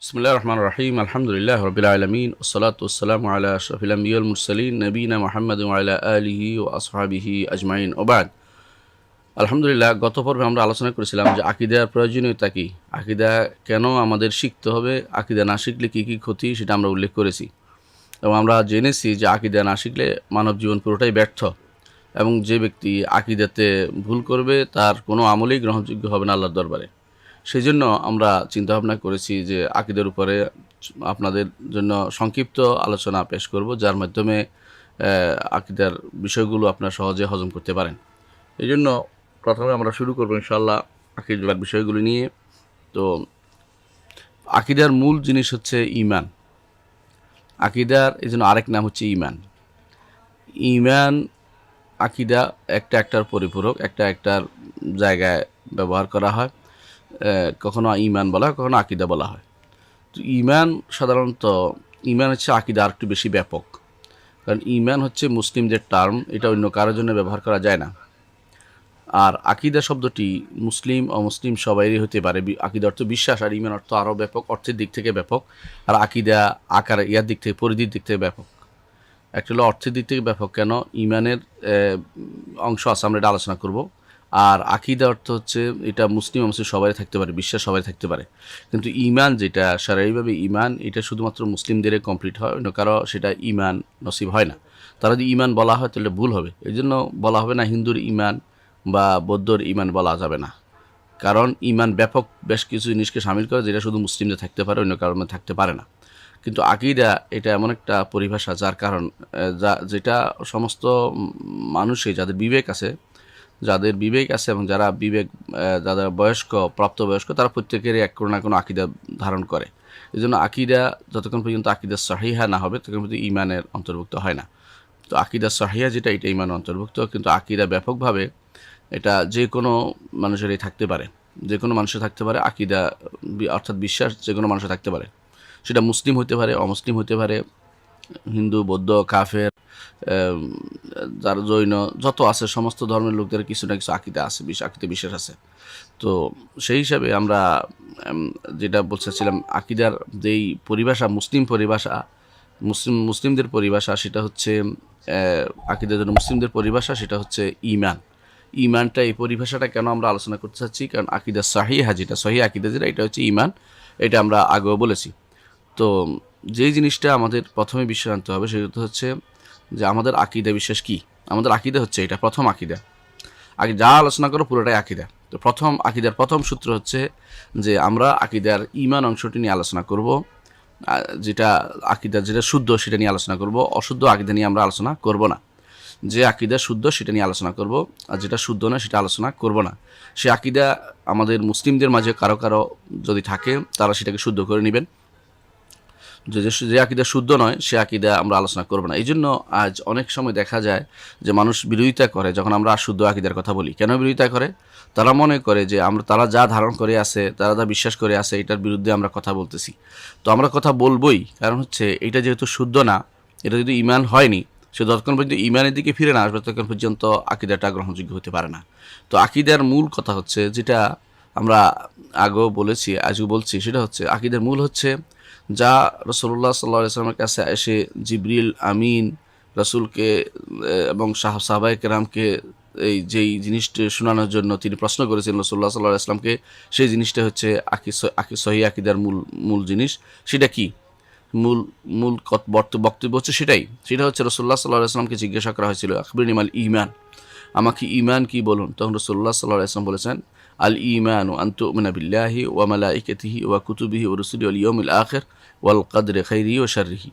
বিসমিল্লাহির রহমানির রহিম। আলহামদুলিল্লাহি রাব্বিল আলামিন ওয়াসসালাতু ওয়াসসালামু আলা আশরাফিল আমবিয়া ওয়াল মুরসালিন নবিয়িনা মুহাম্মাদিন ওয়া আলা আলিহি ওয়া আসহাবিহি আজমাইন ওয়া বা'দ। আলহামদুলিল্লাহ, গত পর্বে আমরা আলোচনা করেছিলাম যে আকীদার প্রয়োজনীয়তা কি, আকীদা কেন আমাদের শিখতে হবে, আকীদা না শিখলে কী কী ক্ষতি সেটা আমরা উল্লেখ করেছি। এবং আমরা জেনেছি যে আকীদা না শিখলে মানব জীবন পুরোটাই ব্যর্থ, এবং যে ব্যক্তি আকীদাতে ভুল করবে তার কোনো আমলই গ্রহণযোগ্য হবে না আল্লাহর দরবারে। সেই জন্য আমরা চিন্তাভাবনা করেছি যে আকীদার উপরে আপনাদের জন্য সংক্ষিপ্ত আলোচনা পেশ করব, যার মাধ্যমে আকীদার বিষয়গুলো আপনারা সহজে হজম করতে পারেন। এই জন্য প্রথমে আমরা শুরু করবো ইনশাআল্লাহ আকীদার বিষয়গুলো নিয়ে। তো আকীদার মূল জিনিস হচ্ছে ঈমান। আকীদার এই জন্য আরেক নাম হচ্ছে ঈমান। ঈমান আকীদা একটার পরিপূরক, একটার জায়গায় ব্যবহার করা হয়। কখনো ঈমান বলা হয়, কখনো আকীদা বলা হয়। তো ঈমান সাধারণত ঈমান হচ্ছে আকীদা আর একটু বেশি ব্যাপক, কারণ ঈমান হচ্ছে মুসলিমদের টার্ম, এটা অন্য কারোর জন্য ব্যবহার করা যায় না। আর আকীদা শব্দটি মুসলিম অমুসলিম সবাইরই হতে পারে। আকীদা অর্থ বিশ্বাস, আর ঈমান অর্থ আরও ব্যাপক, অর্থের দিক থেকে ব্যাপক। আর আকীদা আকার ইয়ার দিক থেকে, পরিধির দিক থেকে ব্যাপক। একটা হলো অর্থের দিক থেকে ব্যাপক কেন, ঈমানের অংশ আছে, আমরা এটা আলোচনা করব। আর আকীদা অর্থ হচ্ছে এটা মুসলিম অমুসলিম সবাই থাকতে পারে, বিশ্বাস সবাই থাকতে পারে। কিন্তু ঈমান যেটা শারীরিকভাবে ঈমান, এটা শুধুমাত্র মুসলিমদেরই কমপ্লিট হয়, অন্য কারো সেটা ঈমান নসিব হয় না। তারা যদি ঈমান বলা হয় তাহলে ভুল হবে। এই জন্য বলা হবে না হিন্দুর ঈমান বা বৌদ্ধর ঈমান বলা যাবে না, কারণ ঈমান ব্যাপক বেশ কিছু জিনিসকে শামিল করে, যেটা শুধু মুসলিমদের থাকতে পারে, অন্য কারণে থাকতে পারে না। কিন্তু আকীদা এটা এমন একটা পরিভাষা যার কারণ যেটা সমস্ত মানুষই যাদের বিবেক আছে এবং যারা যারা প্রাপ্তবয়স্ক, তারা প্রত্যেকেরই এক কোনো না কোনো আকীদা ধারণ করে। এই জন্য আকীদা যতক্ষণ পর্যন্ত আকীদা সহিহা না হবে ততক্ষণ পর্যন্ত ঈমানের অন্তর্ভুক্ত হয় না। তো আকীদা সহিহা যেটা, এটা ঈমানের অন্তর্ভুক্ত। কিন্তু আকীদা ব্যাপকভাবে এটা যে কোনো মানুষেরই থাকতে পারে, যে কোনো মানুষের থাকতে পারে। আকীদা অর্থাৎ বিশ্বাস যে কোনো মানুষের থাকতে পারে, সেটা মুসলিম হতে পারে, অমুসলিম হতে পারে, হিন্দু, বৌদ্ধ, কাফের, যারা জৈন, যত আছে সমস্ত ধর্মের লোকদের কিছু না কিছু আকীদা আছে, আকীদা বিশ্বাস আছে। তো সেই হিসাবে আমরা যেটা বলতেছিলাম, আকীদার যেই পরিভাষা, মুসলিমদের পরিভাষা, সেটা হচ্ছে আকীদার জন্য মুসলিমদের পরিভাষা সেটা হচ্ছে ঈমান। ঈমানটা, এই পরিভাষাটা কেন আমরা আলোচনা করতে চাচ্ছি, কারণ আকীদা সহিহা যেটা, সহিহ আকীদা যেটা, এটা হচ্ছে ঈমান। এটা আমরা আগেও বলেছি। তো যেই জিনিসটা আমাদের প্রথমে বিশ্বাস আনতে হবে সেটা হচ্ছে যে আমাদের আকীদা বিশ্বাস কি। আমাদের আকীদা হচ্ছে এটা, প্রথম আকীদা। আগে যা আলোচনা করো পুরোটাই আকীদা। তো আকীদার প্রথম সূত্র হচ্ছে যে আমরা আকীদার ঈমান অংশটি নিয়ে আলোচনা করব। যেটা আকীদা যেটা শুদ্ধ সেটা নিয়ে আলোচনা করব, অশুদ্ধ আকীদা নিয়ে আমরা আলোচনা করব না। যে আকীদা শুদ্ধ সেটা নিয়ে আলোচনা করব, আর যেটা শুদ্ধ না সেটা আলোচনা করব না। সে আকীদা আমাদের মুসলিমদের মাঝে কারো যদি থাকে, তারা সেটাকে শুদ্ধ করে নেবেন। যে আকীদা শুদ্ধ নয় সে আকীদা আমরা আলোচনা করব না। এই জন্য আজ অনেক সময় দেখা যায় যে মানুষ বিরোধিতা করে যখন আমরা শুদ্ধ আকীদার কথা বলি। কেন বিরোধিতা করে? তারা মনে করে যে তারা যা ধারণ করে আছে, তারা যা বিশ্বাস করে আছে, এটার বিরুদ্ধে আমরা কথা বলতেছি। তো আমরা কথা বলবই, কারণ হচ্ছে এটা যেহেতু শুদ্ধ না, এটা যদি ঈমান হয়নি, সে যতক্ষণ পর্যন্ত ঈমানের দিকে ফিরে না আসবে ততক্ষণ পর্যন্ত আকীদাটা গ্রহণযোগ্য হতে পারে না। তো আকীদার মূল কথা হচ্ছে, যেটা আমরা আগেও বলেছি, আজও বলছি, সেটা হচ্ছে আকীদার মূল হচ্ছে যা রাসূলুল্লাহ সাল্লাল্লাহু আলাইহি ওয়াসাল্লামের কাছে এসে জিবরিল আমিন রাসূলকে এবং সাহাবায়ে কেরামকে যেই জিনিসটি শোনানোর জন্য তিনি প্রশ্ন করেছিলেন রাসূলুল্লাহ সাল্লাল্লাহু আলাইহি ওয়াসাল্লামকে, সেই জিনিসটা হচ্ছে সহিহ আকীদার মূল জিনিস। সেটা কি? মূল বক্তব্য হচ্ছে সেটা হচ্ছে রাসূলুল্লাহ সাল্লাল্লাহু আলাইহি ওয়াসাল্লামকে জিজ্ঞাসা করা হয়েছিল, আখবিরনি মাল ঈমান, আমাকে ঈমান কি বলুন। তখন রাসূলুল্লাহ সাল্লাল্লাহু আলাইহি ওয়াসাল্লাম বলেছেন, আল ঈমানু আন তু'মিনা বিল্লাহি ওয়া মালাইকাতিহি ওয়া কুতুবিহি ওয়া রুসুলিহি ওয়াল ইয়াউমিল আখির ওয়াল কদরি খাইরিহি ওয়া শাররিহি।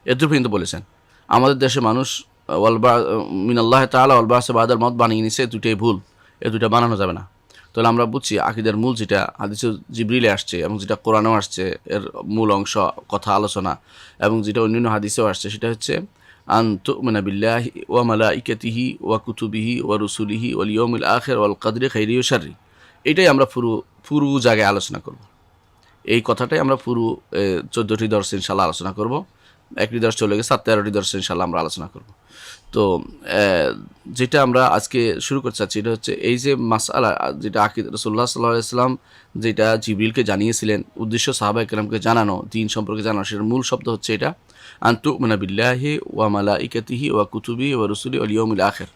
এতটুকু পর্যন্ত বলেছেন। আমাদের দেশে মানুষ মিনাল্লাহি তাআলা ওয়াল বা'স বাদাল মউত বানিয়ে নিছে, দুটোই ভুল, এই দুটো বানানো যাবে না। তাহলে আমরা বুঝছি আকীদার মূল যেটা হাদিসে জিবরিলে আসছে এবং যেটা কোরআনেও আসছে, এর মূল অংশ কথা আলোচনা, এবং যেটা অন্যান্য হাদিসেও আসছে, সেটা হচ্ছে আন তু'মিনা বিল্লাহি ওয়া মালাইকাতিহি ওয়া কুতুবিহি ওয়া রুসুলিহি ওয়াল ইয়াউমিল আখির ওয়াল কদরি খাইরিহি ওয়া শাররিহি। এটাই আমরা পুরো জায়গায় আলোচনা করব। এই কথাটাই আমরা পুরো 14টি দর্শে ইনশাআল্লাহ আলোচনা করব। একটি দর্শ চলে গেছে, আর 13টি দর্শ ইনশাআল্লাহ আমরা আলোচনা করব। তো যেটা আমরা আজকে শুরু করতে চাচ্ছি এটা হচ্ছে এই যে মাসআলা, যেটা আকীদা রাসূলুল্লাহ সাল্লাল্লাহু আলাইহি ওয়াসাল্লাম যেটা জিবরিলকে জানিয়েছিলেন, উদ্দেশ্য সাহাবায়ে কেরামকে জানানো, দ্বীন সম্পর্কে জানানো, সেটার মূল শব্দ হচ্ছে এটা আনতুমিনা বিল্লাহি ওয়া মালাইকাতিহি ওয়া কুতুবিহি ওয়া রুসুলিহি ওয়াল ইয়াউমিল আখির।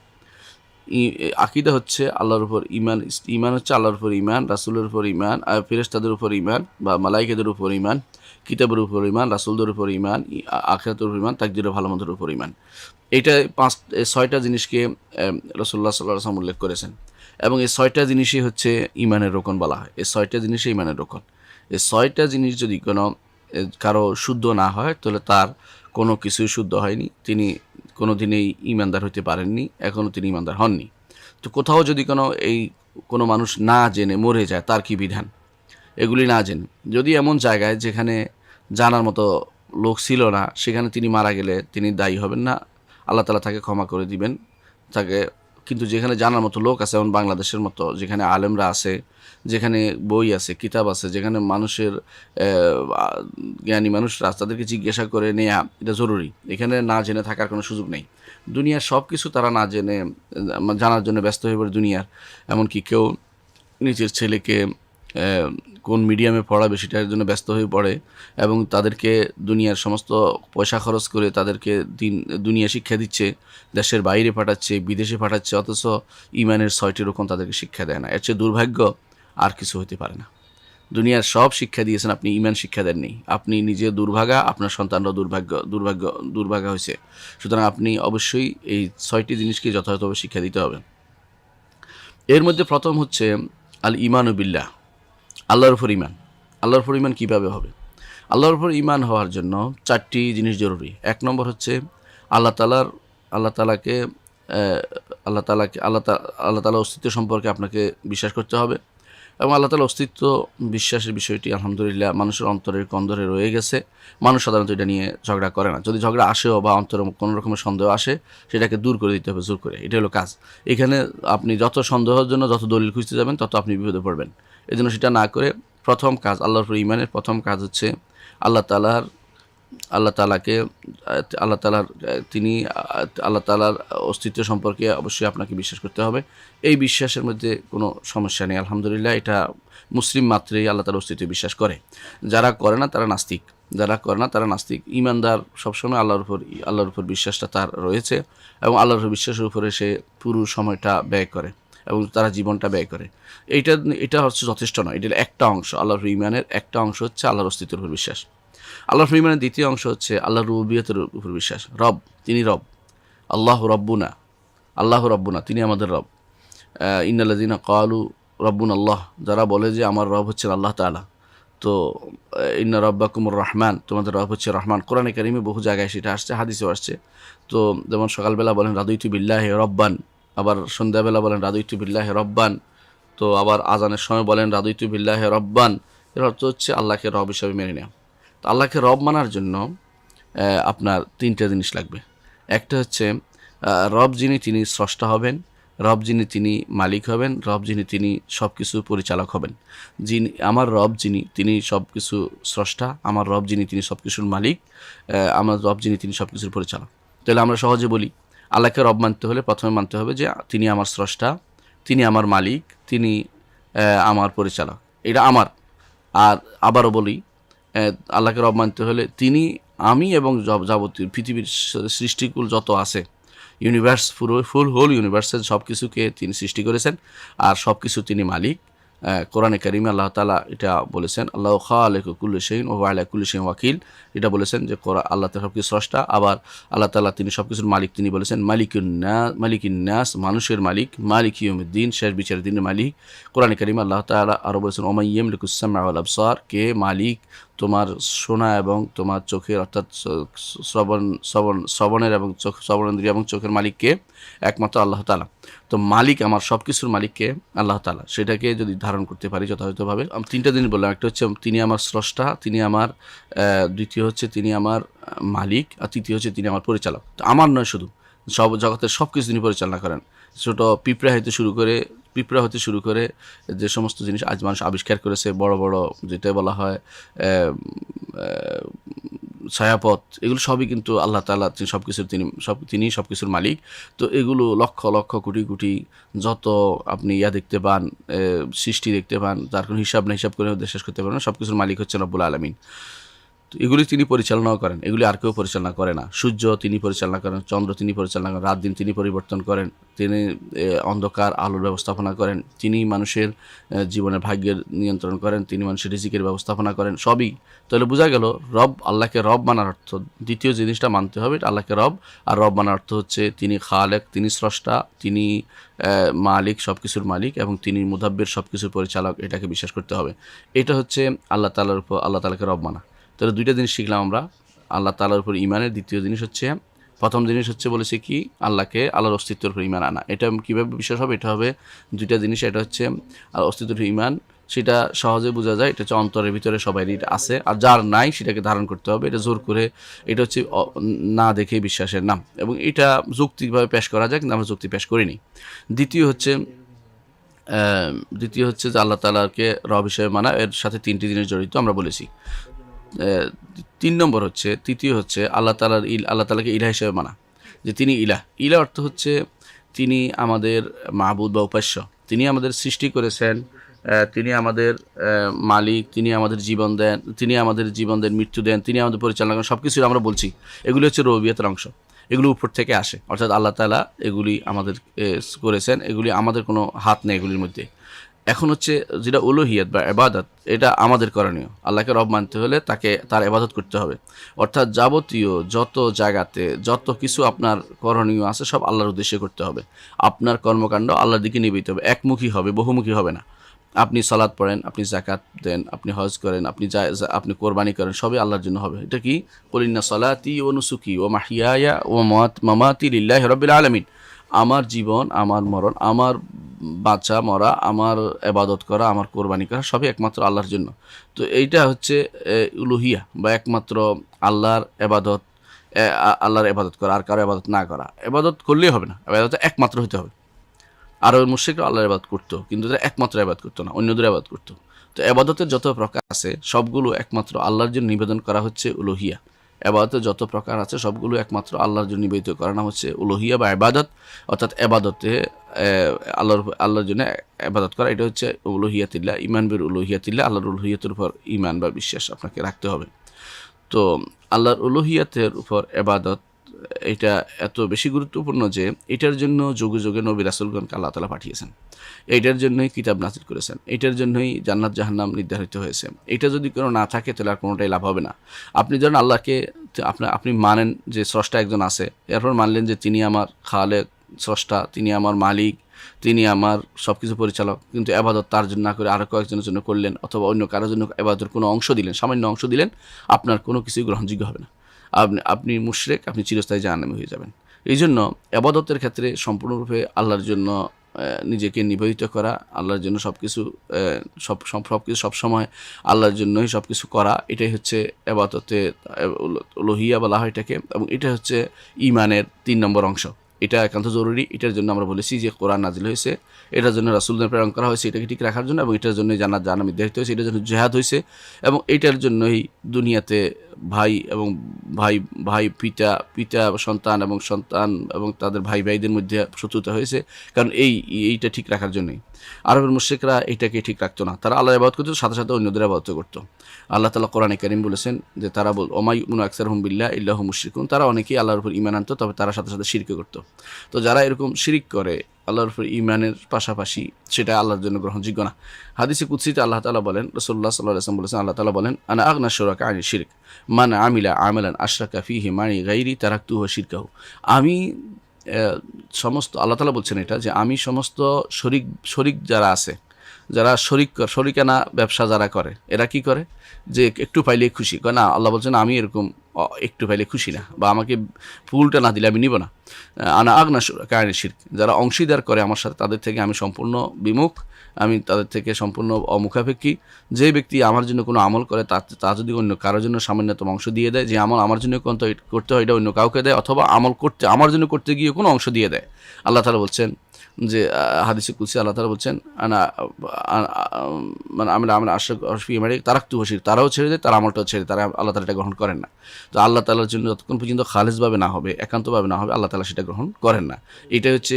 আকীদা হচ্ছে আল্লাহর উপর ঈমান, ঈমান হচ্ছে আল্লাহর উপর ঈমান, রাসূলের উপর ঈমান, ফেরেশতাদের উপর ঈমান বা মালাইকাদের উপর ঈমান, কিতাবের উপর ঈমান, রাসূলদের উপর ঈমান, আখিরাতের উপর ঈমান, তাকদীরের ভালো মন্দের উপর ঈমান। এইটা 6টা জিনিসকে রাসূলুল্লাহ সাল্লাল্লাহু আলাইহি ওয়াসাল্লাম উল্লেখ করেছেন, এবং এই 6টা জিনিসই হচ্ছে ঈমানের রোকন বলা হয়। এই 6টা জিনিসই ঈমানের রোকন। এই 6টা জিনিস যদি কোনো কারো শুদ্ধ না হয় তাহলে তার কোনো কিছুই শুদ্ধ হয়নি, তিনি কোনো দিনেই ঈমানদার হতে পারেননি, এখনও তিনি ঈমানদার হননি। তো কোথাও যদি কোনো মানুষ না জেনে মরে যায়, তার কি বিধান? এগুলি না জেনে যদি এমন জায়গায় যেখানে জানার মতো লোক ছিল না, সেখানে তিনি মারা গেলে তিনি দায়ী হবেন না, আল্লাহ তাআলা তাকে ক্ষমা করে দিবেন তাকে। কিন্তু যেখানে জানার মতো লোক আছে, যেমন বাংলাদেশের মতো, যেখানে আলেমরা আছে, যেখানে বই আছে, কিতাব আছে, যেখানে মানুষের জ্ঞানী মানুষরা তাদেরকে জিজ্ঞাসা করে নেয়া এটা জরুরি। এখানে না জেনে থাকার কোনো সুযোগ নেই। দুনিয়ার সব কিছু তারা না জেনে জানার জন্য ব্যস্ত হয়ে পড়ে দুনিয়ার। এমনকি কেউ নিজের ছেলেকে কোন মিডিয়ামে পড়াবে সেটার জন্য ব্যস্ত হয়ে পড়ে, এবং তাদেরকে দুনিয়ার সমস্ত পয়সা খরচ করে তাদেরকে দুনিয়া শিক্ষা দিচ্ছে, দেশের বাইরে পাঠাচ্ছে, বিদেশে পাঠাচ্ছে, অথচ ঈমানের 6টি রকম তাদেরকে শিক্ষা দেয় না। এর চেয়ে দুর্ভাগ্য আর কিছু হতে পারে না। দুনিয়ার সব শিক্ষা দিয়েছেন, আপনি ঈমান শিক্ষা দেননি। আপনি নিজে দুর্ভাগা, আপনার সন্তানরাও দুর্ভাগা হয়েছে। সুতরাং আপনি অবশ্যই এই 6টি জিনিসকে যথাযথভাবে শিক্ষা দিতে হবে। এর মধ্যে প্রথম হচ্ছে আল ঈমানু বিল্লাহ, আল্লাহর উপর ঈমান। আল্লাহর উপর ঈমান কীভাবে হবে? আল্লাহর উপর ঈমান হওয়ার জন্য 4টি জিনিস জরুরি। 1 নম্বর হচ্ছে আল্লাহ তাআলার অস্তিত্ব সম্পর্কে আপনাকে বিশ্বাস করতে হবে, এবং আল্লাহ তাআলার অস্তিত্ব বিশ্বাসের বিষয়টি আলহামদুলিল্লাহ মানুষের অন্তরের কন্দরে রয়ে গেছে। মানুষ সাধারণত এটা নিয়ে ঝগড়া করে না। যদি ঝগড়া আসেও বা অন্তরে কোনো রকমের সন্দেহ আসে, সেটাকে দূর করে দিতে হবে জোর করে। এটা হলো কাজ। এখানে আপনি যত সন্দেহের জন্য যত দলিল খুঁজতে যাবেন, তত আপনি বিপদে পড়বেন। এই জন্য সেটা না করে প্রথম কাজ, আল্লাহর উপর ঈমানের প্রথম কাজ হচ্ছে আল্লাহ তাআলার অস্তিত্ব সম্পর্কে অবশ্যই আপনাকে বিশ্বাস করতে হবে। এই বিশ্বাসের মধ্যে কোনো সমস্যা নেই, আলহামদুলিল্লাহ। এটা মুসলিম মাত্রই আল্লাহ তাআলার অস্তিত্বে বিশ্বাস করে। যারা করে না তারা নাস্তিক। ঈমানদার সবসময় আল্লাহর উপর বিশ্বাসটা তার রয়েছে, এবং আল্লাহর বিশ্বাসের উপরে সে পুরো সময়টা ব্যয় করে এবং তারা জীবনটা ব্যয় করে। এটা হচ্ছে যথেষ্ট নয়। এটা একটা অংশ। আল্লাহর ঈমানের একটা অংশ হচ্ছে আল্লাহর অস্তিত্বের উপর বিশ্বাস। আল্লাহর ঈমানের দ্বিতীয় অংশ হচ্ছে আল্লাহর রুবুবিয়তের উপর বিশ্বাস। রব, তিনি রব। আল্লাহু রব্বুনা, তিনি আমাদের রব। ইন্নাল্লাযীনা ক্বালু রব্বুনা আল্লাহ, যারা বলে যে আমার রব হচ্ছেন আল্লাহ তাআলা। তো ইন্না রব্বাকুমুর রহমান, তোমাদের রব হচ্ছে রহমান। কোরআনে কারিমে বহু জায়গায় সেটা আসছে, হাদিসেও আসছে। তো যেমন সকালবেলা বলেন রাদিতু বিল্লাহি রব্বান, আবার সন্ধ্যাবেলা বলেন রাদিতু বিল্লাহি রব্বান, তো আবার আজানের সময় বলেন রাদিতু বিল্লাহি রব্বান। এর অর্থ হচ্ছে আল্লাহকে রব হিসাবে মেনে নেওয়া। তো আল্লাহকে রব মানার জন্য আপনার 3টা জিনিস লাগবে। একটা হচ্ছে রব যিনি, তিনি স্রষ্টা হবেন। রব যিনি, তিনি মালিক হবেন। রব যিনি, তিনি সব কিছু পরিচালক হবেন। আমার রব যিনি, তিনি সব কিছু স্রষ্টা। আমার রব যিনি, তিনি সব কিছুর মালিক। আমার রব যিনি, তিনি সব কিছুর পরিচালক। তাহলে আমরা সহজে বলি, আল্লাহকে রব মানতে হলে প্রথমে মানতে হবে যে তিনি আমার স্রষ্টা, তিনি আমার মালিক, তিনি আমার পরিচালক। এটা আমার। আর আবারও বলি, আল্লাহকে রব মানতে হলে তিনি, আমি এবং যাবতীয় পৃথিবীর সৃষ্টিকুল যত আছে, ইউনিভার্স, ফুল হোল ইউনিভার্সের সব কিছুকে তিনি সৃষ্টি করেছেন, আর সব কিছু তিনি মালিক। কোরআনে কারিমে আল্লাহ তাআলা এটা বলেছেন, আল্লাহু খালিকু কুল্লি শাইইন ওয়া হুয়া আলা কুল্লি শাইইন ওয়াকিল। এটা বলেছেন যে আল্লাহ তাআলা সব কিছু স্রষ্টা। আবার আল্লাহ তাআলা তিনি সব কিছুর মালিক। তিনি বলেছেন মালিকিন নাস, মানুষের মালিক। মালিক ইয়াউমিদ্দিন, শেষ বিচারের দিনের মালিক। কোরআনে কারিমে আল্লাহ তাআলা আরও বলেছেন ওয়া মান ইয়ামলিকুস সামআ ওয়াল আবসার, কে মালিক তোমার শোনা এবং তোমার চোখের, অর্থাৎ শ্রবণের এবং শ্রবণেন্দ্রিয় এবং চোখের মালিককে? একমাত্র আল্লাহ তাআলা। তো মালিক, আমার সব কিছুর মালিককে আল্লাহ তাআলা। সেটাকে যদি ধারণ করতে পারি যথাযথভাবে, আমি 3টা জিনিস বললাম। একটা হচ্ছে তিনি আমার স্রষ্টা, তিনি আমার, দ্বিতীয় হচ্ছে তিনি আমার মালিক, আর তৃতীয় হচ্ছে তিনি আমার পরিচালক। তো আমার নয় শুধু, সব জগতের সব কিছু তিনি পরিচালনা করেন। ছোটো পিঁপড়া হইতে শুরু করে পিঁপড়া হতে শুরু করে যে সমস্ত জিনিস আজ মানুষ আবিষ্কার করেছে, বড় বড় যেটা বলা হয় ছায়াপথ, এগুলো সবই কিন্তু আল্লাহ তাআলা সব কিছুর তিনি সব কিছুর মালিক। তো এগুলো লক্ষ লক্ষ কোটি কোটি যত আপনি দেখতে পান, সৃষ্টি দেখতে পান, তার কোনো হিসাব না, হিসাব করে শেষ করতে পারবেন না। সব কিছুর মালিক হচ্ছেন রব্বুল আলামিন। তো এগুলি তিনি পরিচালনাও করেন, এগুলি আর কেউ পরিচালনা করে না। সূর্য তিনি পরিচালনা করেন, চন্দ্র তিনি পরিচালনা করেন, রাত দিন তিনি পরিবর্তন করেন, তিনি অন্ধকার আলোর ব্যবস্থাপনা করেন, তিনি মানুষের জীবনের ভাগ্যের নিয়ন্ত্রণ করেন, তিনি মানুষের রিজিকের ব্যবস্থাপনা করেন, সবই। তাহলে বোঝা গেল রব, আল্লাহকে রব মানার অর্থ, দ্বিতীয় জিনিসটা মানতে হবে আল্লাহকে রব। আর রব মানার অর্থ হচ্ছে তিনি খালেক, তিনি স্রষ্টা, তিনি মালিক, সব কিছুর মালিক, এবং তিনি মুদাব্বির, সব কিছুর পরিচালক, এটাকে বিশ্বাস করতে হবে। এটা হচ্ছে আল্লাহ তাআলার উপর, আল্লাহ তাআলাকে রব মানা। তাহলে দুইটা জিনিস শিখলাম আমরা, আল্লাহ তাআলার উপর ঈমানের। দ্বিতীয় জিনিস হচ্ছে, প্রথম জিনিস হচ্ছে বলেছি কি, আল্লাহর অস্তিত্বের উপর ঈমান আনা। এটা কীভাবে বিশ্বাস হবে? এটা হবে দুইটা জিনিস। এটা হচ্ছে অস্তিত্বের উপর ঈমান, সেটা সহজে বোঝা যায়, এটা হচ্ছে অন্তরের ভিতরে সবারই আছে, আর যার নাই সেটাকে ধারণ করতে হবে। এটা জোর করে, এটা হচ্ছে না দেখে বিশ্বাসের নাম, এবং এটা যৌক্তিকভাবে পেশ করা যায়, কিন্তু আমরা যুক্তি পেশ করিনি। দ্বিতীয় হচ্ছে যে আল্লাহ তাআলাকে রব হিসেবে মানা, এর সাথে তিনটি জিনিস জড়িত আমরা বলেছি। তৃতীয় হচ্ছে আল্লাহ তাআলাকে ইলাহ হিসেবে মানা, যে তিনি ইলাহ। ইলাহ অর্থ হচ্ছে তিনি আমাদের মাবুদ বা উপাস্য, তিনি আমাদের সৃষ্টি করেছেন, তিনি আমাদের মালিক, তিনি আমাদের জীবন দেন, মৃত্যু দেন, তিনি আমাদের পরিচালনা করেন, সব কিছুই আমরা বলছি। এগুলি হচ্ছে রুবুবিয়তের অংশ, এগুলো উপর থেকে আসে, অর্থাৎ আল্লাহ তাআলা এগুলি আমাদের করেছেন, এগুলি আমাদের কোনো হাত নেই এগুলির মধ্যে। এখন হচ্ছে যেটা উলুহিয়াত বা ইবাদত, এটা আমাদের করণীয়। আল্লাহকে রব মানতে হলে তার ইবাদত করতে হবে, অর্থাৎ যাবতীয় যত জায়গাতে যত কিছু আপনার করণীয় আছে সব আল্লাহর উদ্দেশ্যে করতে হবে। আপনার কর্মকাণ্ড আল্লাহর দিকে নিবেদিত হবে, একমুখী হবে, বহুমুখী হবে না। আপনি সালাত পড়েন, আপনি যাকাত দেন, আপনি হজ করেন, আপনি কোরবানি করেন, সবই আল্লাহর জন্য হবে। এটা কি? কুল ইন্না সালাতি ওয়া নুসুকি ওয়া মাহইয়ায়া ওয়া মামাতি লিল্লাহি রাব্বিল আলামিন। আমার জীবন, আমার মরণ, আমার বাঁচা মরা, আমার ইবাদত করা, আমার কোরবানি করা, সবই একমাত্র আল্লাহর জন্য। তো এইটা হচ্ছে উলুহিয়া, বা একমাত্র আল্লাহর ইবাদত করা, আর কারো ইবাদত না করা। ইবাদত করলেই হবে না, ইবাদত একমাত্র হতে হবে। আর ওই মুশরিকরা আল্লাহর ইবাদত করতো, কিন্তু তারা একমাত্র ইবাদত করতো না, অন্যদের ইবাদত করতো। তো ইবাদতের যত প্রকার আছে সবগুলো একমাত্র আল্লাহর জন্য নিবেদন করা হচ্ছে উলুহিয়া। ইবাদতের যত প্রকার আছে সবগুলো একমাত্র আল্লাহর জন্য নিবেদিত করা নাম হচ্ছে উলুহিয়া বা ইবাদত। অর্থাৎ ইবাদতে আল্লাহর জন্য ইবাদত করা, এটা হচ্ছে উলুহিয়াতিল্লাহ, ঈমান বিল উলুহিয়াতিল্লাহ। আল্লাহর উলুহিয়াতের উপর ঈমান বা বিশ্বাস আপনাকে রাখতে হবে। তো আল্লাহর উলুহিয়াতের উপর ইবাদত, এটা এত বেশি গুরুত্বপূর্ণ যে এটার জন্য যুগে যুগে নবী রাসূলগণকে আল্লাহ তাআলা পাঠিয়েছেন, এইটার জন্যই কিতাব নাযিল করেছেন, এইটার জন্যই জান্নাত জাহান্নাম নির্ধারিত হয়েছে। এটা যদি কোনো না থাকে তাহলে আর কোনোটাই লাভ হবে না। আপনি ধরেন আল্লাহকে, আপনি মানেন যে স্রষ্টা একজন আছে, এরপর মানলেন যে তিনি আমার খালেক, স্রষ্টা, তিনি আমার মালিক, তিনি আমার সব কিছু পরিচালক, কিন্তু ইবাদত তার জন্য না করে আরও কয়েকজনের জন্য করলেন, অথবা অন্য কারোর জন্য ইবাদতের কোনো অংশ দিলেন, সামান্য অংশ দিলেন, আপনার কোনো কিছুই গ্রহণযোগ্য হবে না। আপনি মুশরিক, আপনি চিরস্থায়ী জাহান্নামী হয়ে যাবেন। এই জন্য ইবাদতের ক্ষেত্রে সম্পূর্ণরূপে আল্লাহর জন্য নিজেকে নিবেদিত করা, আল্লাহর জন্য সব কিছু সবসময় আল্লাহর জন্যই সব কিছু করা, এটাই হচ্ছে ইবাদতে উলুহিয়া বলা হয় এটাকে, এবং এটা হচ্ছে ঈমানের 3 নম্বর অংশ। এটা একান্ত জরুরি। এটার জন্য আমরা বলেছি যে কোরআন নাজিল হয়েছে, এটার জন্য রাসূলদের প্রেরণ করা হয়েছে এটাকে ঠিক রাখার জন্য, এবং এটার জন্যই জান্নাত জাহান্নাম নির্ধারিত হয়েছে, এটার জন্য জিহাদ হয়েছে, এবং এটার জন্যই দুনিয়াতে ভাই পিতা সন্তান এবং তাদের ভাইদের মধ্যে শত্রুতা হয়েছে, কারণ এইটা ঠিক রাখার জন্যই। আরবের মুশরিকরা এইটাকে ঠিক রাখতো না, তারা আল্লাহর ইবাদত করতো, সাথে সাথে অন্যদের ইবাদত করতো। আল্লাহ তাআলা কোরআনে কারীম বলেছেন যে তারা ওমা ইউমিনু আকসারুহুম বিল্লাহি ইল্লা হুম মুশরিকুন, তারা অনেকেই আল্লাহর উপর ঈমান আনতো, তবে তারা সাথে সাথে শিরক করতো। তো যারা এরকম শিরক করে আল্লাহর উপর ঈমানের পাশাপাশি, সেটা আল্লাহর জন্য গ্রহণযোগ্য না। হাদিসে কুদসিতে আল্লাহ তাআলা বলেন, রাসূলুল্লাহ সাল্লাল্লাহু আলাইহি ওয়াসাল্লাম বলেছেন, আল্লাহ তাআলা বলেন, আনা আগনা শুরাকা আনি শিরক মান আমিলা আমালান আশরাকা ফীহি মাই গায়রি তারাকতুহু ওয়া শিরকাহু। আমি সমস্ত, আল্লাহ তাআলা বলছেন এটা, যে আমি সমস্ত শরিক যারা আছে, যারা শরিকানা ব্যবসা যারা করে, এরা কি করে যে একটু পাইলেই খুশি করে না। আল্লাহ বলছেন আমি এরকম একটু পাইলে খুশি না, বা আমাকে ফুলটা না দিলে আমি নিব না। আনা আগনা শুরাকা আনি শিরক, যারা অংশীদার করে আমার সাথে, তাদের থেকে আমি সম্পূর্ণ বিমুখ, আমি তাদের থেকে সম্পূর্ণ অমুখাপেক্ষী। যে ব্যক্তি আমার জন্য কোনো আমল করে, তা যদি অন্য কারোর জন্য সামান্যতম অংশ দিয়ে দেয়, যে আমল আমার জন্য করতে হয় এটা অন্য কাউকে দেয়, অথবা আমার জন্য করতে গিয়ে কোনো অংশ দিয়ে দেয়, আল্লাহ তাআলা বলছেন যে হাদিসে কুদসি আল্লাহ তাআলা বলছেন মানে আমরা আশফি মানে তারাক্তু হশির, তারাও ছেড়ে দেয়, তার আমলটাও ছেড়ে, তারা আল্লাহ তাআলা এটা গ্রহণ করেন না। তো আল্লাহ তাআলার জন্য যতক্ষণ পর্যন্ত খালেসভাবে না হবে, একান্তভাবে না হবে, আল্লাহ তাআলা সেটা গ্রহণ করেন না। এটা হচ্ছে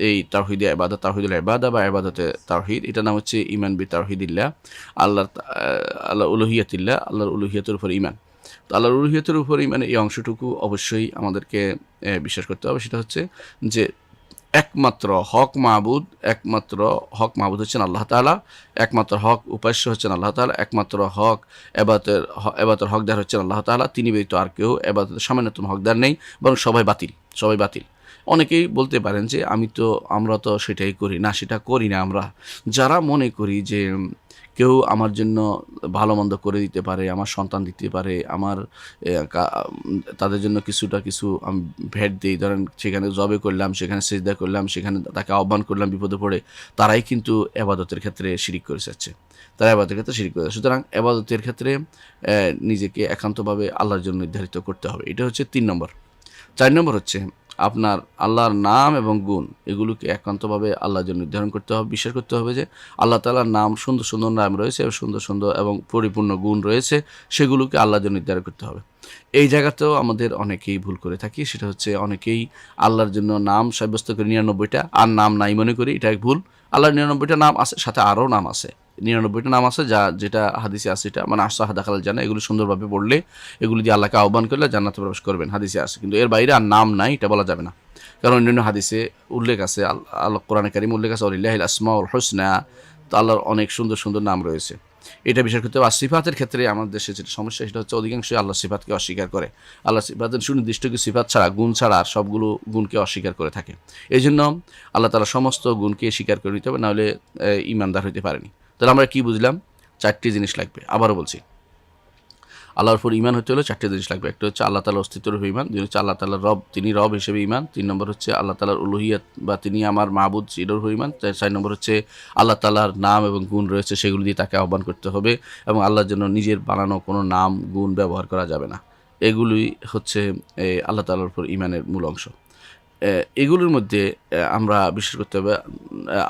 এই তাওহীদে ইবাদত, তাওহীদুল ইবাদা বা ইবাদতে তাওহীদ, এটার নাম হচ্ছে ঈমান বি তাওহীদিল্লাহ, আল্লাহ উলুহিয়াতিল্লাহ, আল্লাহর উলুহিয়তের উপর ঈমান। তো আল্লাহর উলুহিয়তের উপর ঈমানের এই অংশটুকু অবশ্যই আমাদেরকে বিশ্বাস করতে হবে। সেটা হচ্ছে যে একমাত্র হক মাহবুদ হচ্ছেন আল্লাহ তাআলা, একমাত্র হক উপাস্য হচ্ছেন আল্লাহ তাআলা, একমাত্র হক এবাতের হকদার হচ্ছেন আল্লাহ তাআলা। তিনি ব্যতীত আর কেউ এবাদতের সামান্যতম হকদার নেই, বরং সবাই বাতিল। অনেকেই বলতে পারেন যে আমরা তো সেটাই করি না, সেটা করি না। আমরা যারা মনে করি যে কেউ আমার জন্য ভালো মন্দ করে দিতে পারে, আমার সন্তান দিতে পারে, আমার তাদের জন্য কিছু আমি ভেট দিই, ধরেন সেখানে জবে করলাম, সেখানে সিজদা করলাম, সেখানে তাকে আহ্বান করলাম বিপদে পড়ে, তারাই কিন্তু এবাদতের ক্ষেত্রে শিরিক করে যাচ্ছে, সুতরাং এবাদতের ক্ষেত্রে নিজেকে একান্তভাবে আল্লাহর জন্য নির্ধারিত করতে হবে। এটা হচ্ছে 3 নম্বর। 4 নম্বর হচ্ছে আপনার আল্লাহর নাম এবং গুণ, এগুলোকে একান্তভাবে আল্লাহর জন্য নির্ধারণ করতে হবে, বিশ্বাস করতে হবে যে আল্লাহ তাআলার নাম, সুন্দর সুন্দর নাম রয়েছে, সুন্দর এবং পরিপূর্ণ গুণ রয়েছে, সেগুলোকে আল্লাহর জন্য নির্ধারণ করতে হবে। এই জায়গাতেও আমাদের অনেকেই ভুল করে থাকি। সেটা হচ্ছে অনেকেই আল্লাহর জন্য নাম সাব্যস্ত করে 99টা, আর নাম নাই মনে করি, এটা ভুল। আল্লাহর 99টা নাম আছে, সাথে আরও নাম আছে, 99টা নাম আছে, যেটা হাদিসে আছে, এটা মানে আশা দাখাল জানা, এগুলো সুন্দরভাবে পড়লে, এগুলি দিয়ে আল্লাহকে আহ্বান করলে জান্নাতে প্রবেশ করবেন, হাদিসে আছে। কিন্তু এর বাইরে আর নাম নাই, এটা বলা যাবে না। কারণ অন্যান্য হাদিসে উল্লেখ আছে, আল্লাহ কোরআনে কারিম উল্লেখ আছে, ওয়ালিল্লাহিল আসমাউল হুসনা, তো আল্লাহর অনেক সুন্দর সুন্দর নাম রয়েছে। এটা বিশেষ করতে হবে। আর সিফাতের ক্ষেত্রে আমাদের দেশে যেটা সমস্যা, সেটা হচ্ছে অধিকাংশই আল্লাহ সিফাতকে অস্বীকার করে। আল্লাহ সিফাতের সুনির্দিষ্ট কিছু সিফাত ছাড়া, গুণ ছাড়া আর সবগুলো গুণকে অস্বীকার করে থাকে। এই জন্য আল্লাহ তাআলা সমস্ত গুণকে স্বীকার করে নিতে হবে, নাহলে ঈমানদার হইতে পারেনি। তাহলে আমরা কি বুঝলাম? 4টি জিনিস লাগবে। আবারও বলছি, আল্লাহর উপর ঈমান হতে হলে 4টি জিনিস লাগবে। একটা হচ্ছে আল্লাহ তাআলার অস্তিত্বের উপর ঈমান, 2 হচ্ছে আল্লাহ তাআলার রব, তিনি রব হিসেবে ঈমান, 3 নম্বর হচ্ছে আল্লাহ তাআলার উলুহিয়াত বা তিনি আমার মাবুদ, সেটার উপর ঈমান, 4 নম্বর হচ্ছে আল্লাহ তাআলার নাম এবং গুণ রয়েছে, সেগুলো দিয়ে তাকে আহ্বান করতে হবে, এবং আল্লাহর জন্য নিজের বানানো কোনো নাম গুণ ব্যবহার করা যাবে না। এগুলোই হচ্ছে আল্লাহ তাআলার উপর ঈমানের মূল অংশ। এগুলোর মধ্যে আমরা বিশ্বাস করতে হবে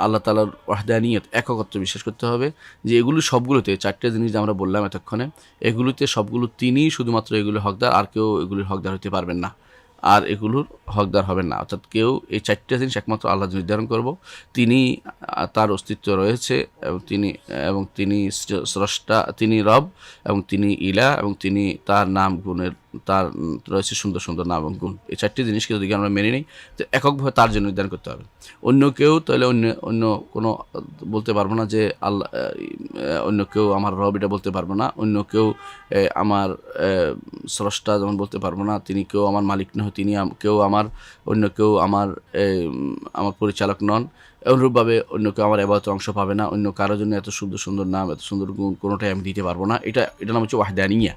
আল্লাহ তাআলার ওয়াহদানিয়ত, এককত্ব বিশ্বাস করতে হবে, যে এগুলো সবগুলোতে 4টে জিনিস যে আমরা বললাম এতক্ষণে, এগুলোতে সবগুলো তিনিই শুধুমাত্র এগুলোর হকদার, আর কেউ এগুলির হকদার হতে পারবেন না, আর এগুলোর হকদার হবেন না। অর্থাৎ কেউ এই 4টে জিনিস একমাত্র আল্লাহ নির্ধারণ করব, তিনি, তার অস্তিত্ব রয়েছে, এবং তিনি স্রষ্টা, তিনি রব, এবং তিনি ইলাহ, এবং তিনি তার নাম গুণের, তার রয়েছে সুন্দর সুন্দর নাম এবং গুণ। এই 4টি জিনিসকে যদি আমরা মেনে নিই, তো এককভাবে তার জন্য নির্ধারণ করতে হবে। অন্য কেউ তাহলে অন্য কোনো বলতে পারবো না যে আল্লাহ, অন্য কেউ আমার রব, এটা বলতে পারবো না। অন্য কেউ আমার স্রষ্টা যেমন বলতে পারবো না, তিনি কেউ আমার মালিক নয়, অন্য কেউ আমার পরিচালক নন। অনুরূপভাবে অন্য কেউ আমার ইবাদতের অংশ পাবে না। অন্য কারোর জন্য এত সুন্দর সুন্দর নাম, এত সুন্দর গুণ কোনোটাই আমি দিতে পারবো না। এটা নাম হচ্ছে ওয়াহদানিয়া,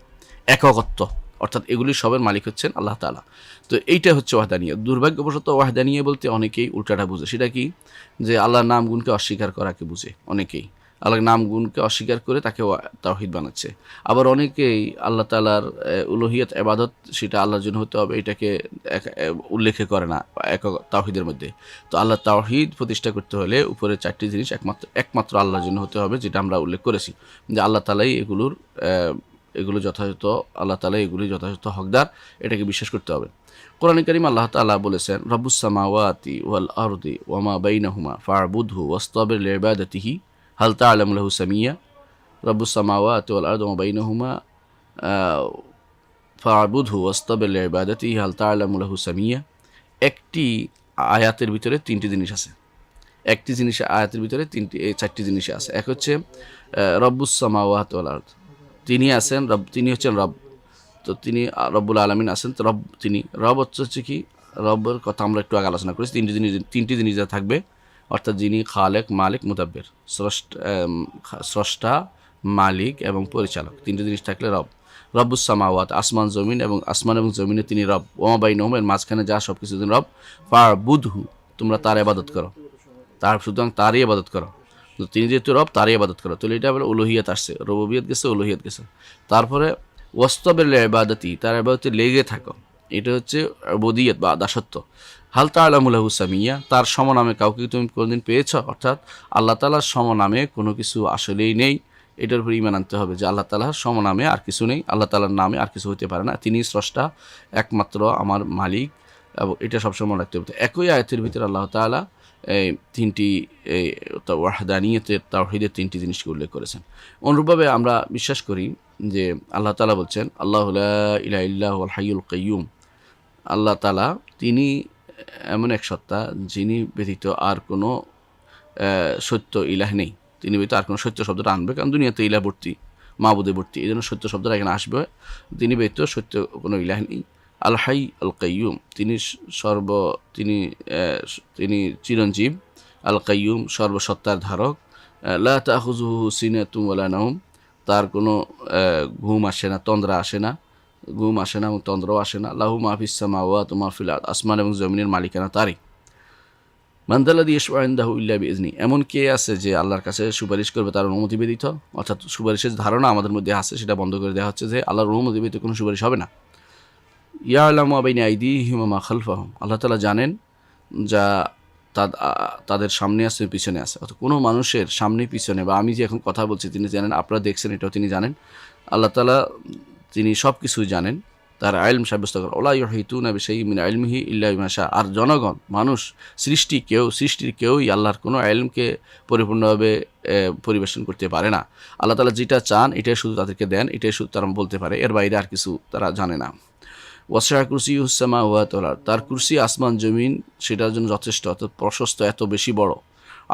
এককত্ব। অর্থাৎ এগুলির সবের মালিক হচ্ছেন আল্লাহ তাআলা। তো এইটা হচ্ছে ওয়াহদানিয়া। দুর্ভাগ্যবশত ওয়াহদানিয়া বলতে অনেকেই উল্টাটা বুঝে। সেটা কি? যে আল্লাহর নাম গুণকে অস্বীকার করাকে বুঝে অনেকেই। আল্লাহর নাম গুণকে অস্বীকার করে তাকে তাওহীদ বানাচ্ছে। আবার অনেকেই আল্লাহ তাআলার উলুহিয়ত, ইবাদত, সেটা আল্লাহর জন্য হতে হবে, এটাকে উল্লেখ করে না তাওহীদের মধ্যে। তো আল্লাহ তাওহীদ প্রতিষ্ঠা করতে হলে উপরে 4টি জিনিস একমাত্র আল্লাহর জন্য হতে হবে, যেটা আমরা উল্লেখ করেছি, যে আল্লাহ তাআলাই এগুলো যথাযথ, আল্লাহ তাআলা এগুলি যথাযথ হকদার, এটাকে বিশ্বাস করতে হবে। কোরআনে কারীম আল্লাহ তাআলা বলেছেন, রব্বুস সামাওয়াতি ওয়াল আরদি ওয়া মা বাইনাহুমা ফা'বুদহু ওয়াসতাবির লিইবাদাতিহি হাল তা'লামু লাহু সামিয়া। রব্বুস সামাওয়াতি ওয়াল আরদি ওয়া মা বাইনাহুমা ফা'বুদহু ওয়াসতাবির লিইবাদাতিহি হাল তা'লামু লাহু সামিয়া। একটি আয়াতের ভিতরে 3টি জিনিস আছে। আয়াতের ভিতরে 4টি জিনিস আছে। এক হচ্ছে রব্বুস সামাওয়াতি ওয়াল আরদ, তিনি আছেন রব, তিনি হচ্ছেন রব। তো তিনি রব্বুল আলামিন আছেন, তো তিনি রব হচ্ছে কি? রবের কথা আমরা একটু আগে আলোচনা করেছি। 3টি জিনিস যা থাকবে, অর্থাৎ যিনি খালেক, মালিক, মুদাব্বির, স্রষ্টা, মালিক এবং পরিচালক, 3টি জিনিস থাকলে রব। রব্বুস সামাওয়াত, আসমান এবং জমিনে তিনি রব। ওয়া বাইনাহুমা, এর মাঝখানে যা সব কিছু তিনি রব। ফা'বুদহু, তোমরা তার ইবাদত করো, সুতরাং তারই ইবাদত করো। তো তিনি যেহেতু রব, তারই ইবাদত করো। তাহলে এটা আবার উলুহিয়াত আসছে, রুবুবিয়ত গেছে, উলুহিয়াত গেছে। তারপরে ওয়াসতাবির লিইবাদাতি, তার ইবাদতে লেগে থাকো, এটা হচ্ছে উবুদিয়ত বা দাসত্ব। হাল তা'লামু লাহু সামিয়্যা, তার সমনামে কাউকে তুমি কোনোদিন পেয়েছ? অর্থাৎ আল্লাহ তাআলার সমনামে কোনো কিছু আসলেই নেই, এটার উপর ঈমান আনতে হবে যে আল্লাহ তাআলার সমনামে আর কিছু নেই, আল্লাহ তাআলার নামে আর কিছু হতে পারে না, তিনি স্রষ্টা, একমাত্র আমার মালিক, এবং এটা সবসময় মনে রাখতে হবে। একই আয়াতের ভিতরে আল্লাহ তাআলা এই তিনটি ওয়াহদানিয়তের তাওহীদের তিনটি জিনিসকে উল্লেখ করেছেন। অনুরূপভাবে আমরা বিশ্বাস করি যে আল্লাহ তাআলা বলছেন আল্লাহু লা ইলাহা ইল্লা হুয়াল হাইয়ুল কাইয়্যুম, আল্লাহ তাআলা তিনি এমন এক সত্তা যিনি ব্যতীত আর কোনো সত্য ইলাহ নেই, তিনি ব্যতীত আর কোনো সত্য শব্দটা আনবে, কারণ দুনিয়াতে ইলাহ ভর্তি, মাবুদে ভর্তি, এই জন্য সত্য শব্দটা এখানে আসবে, তিনি ব্যতীত সত্য কোনো ইলাহ নেই। আল হাই আল কাইয়ুম, তিনি তিনি চিরঞ্জীব, আল কাইয়ুম সর্বসত্তার ধারক, লা তাখুযুহু সিনাতুন ওয়ালা নাওম, তার কোনো ঘুম আসে না, তন্দ্রা আসে না, ঘুম আসে না এবং তন্দ্রাও আসে না। লাহু মা ফিস সামাওয়াতি ওয়া মা ফিল আরদ, আসমান এবং জমিনের মালিকানা তারই। মান যাল্লাযী ইয়াশফা'উ ইনদাহু ইল্লা বিইজনি, এমন কে আছে যে আল্লাহর কাছে সুপারিশ করবে তার অনুমতি ব্যতীত? অর্থাৎ সুপারিশের ধারণা আমাদের মধ্যে আছে, সেটা বন্ধ করে দেওয়া হচ্ছে যে আল্লাহর অনুমতি ব্যতীত কোনো সুপারিশ হবে না। ইয়ালামু মা বাইনা আইদিহিম ওয়া মা খালফাহুম, আল্লাহ তাআলা জানেন যা তাদের সামনে আছে পিছনে আছে, অর্থাৎ কোনো মানুষের সামনে পিছনে, বা আমি যে এখন কথা বলছি তিনি জানেন, আপনারা দেখছেন এটাও তিনি জানেন, আল্লাহ তাআলা তিনি সব কিছুই জানেন, তার ইলম সাব্যস্ত করেন। ওয়ালা ইউহিতুনা বিশাইইন মিন ইলমিহি ইল্লা বিমা শা, আর জনগণ, মানুষ, সৃষ্টির কেউই আল্লাহর কোনো ইলমকে পরিপূর্ণভাবে পরিবেশন করতে পারে না। আল্লাহ তাআলা যেটা চান এটাই শুধু তাদেরকে দেন, এটাই শুধু তারা বলতে পারে, এর বাইরে আর কিছু তারা জানে না। ওয়াসি'a কুরসিয়্যুহুস সামাওয়াতি ওয়াল আরদ, তার কুরসি আসমান জমিন সেটার জন্য যথেষ্ট, অর্থাৎ প্রশস্ত, এত বেশি বড়।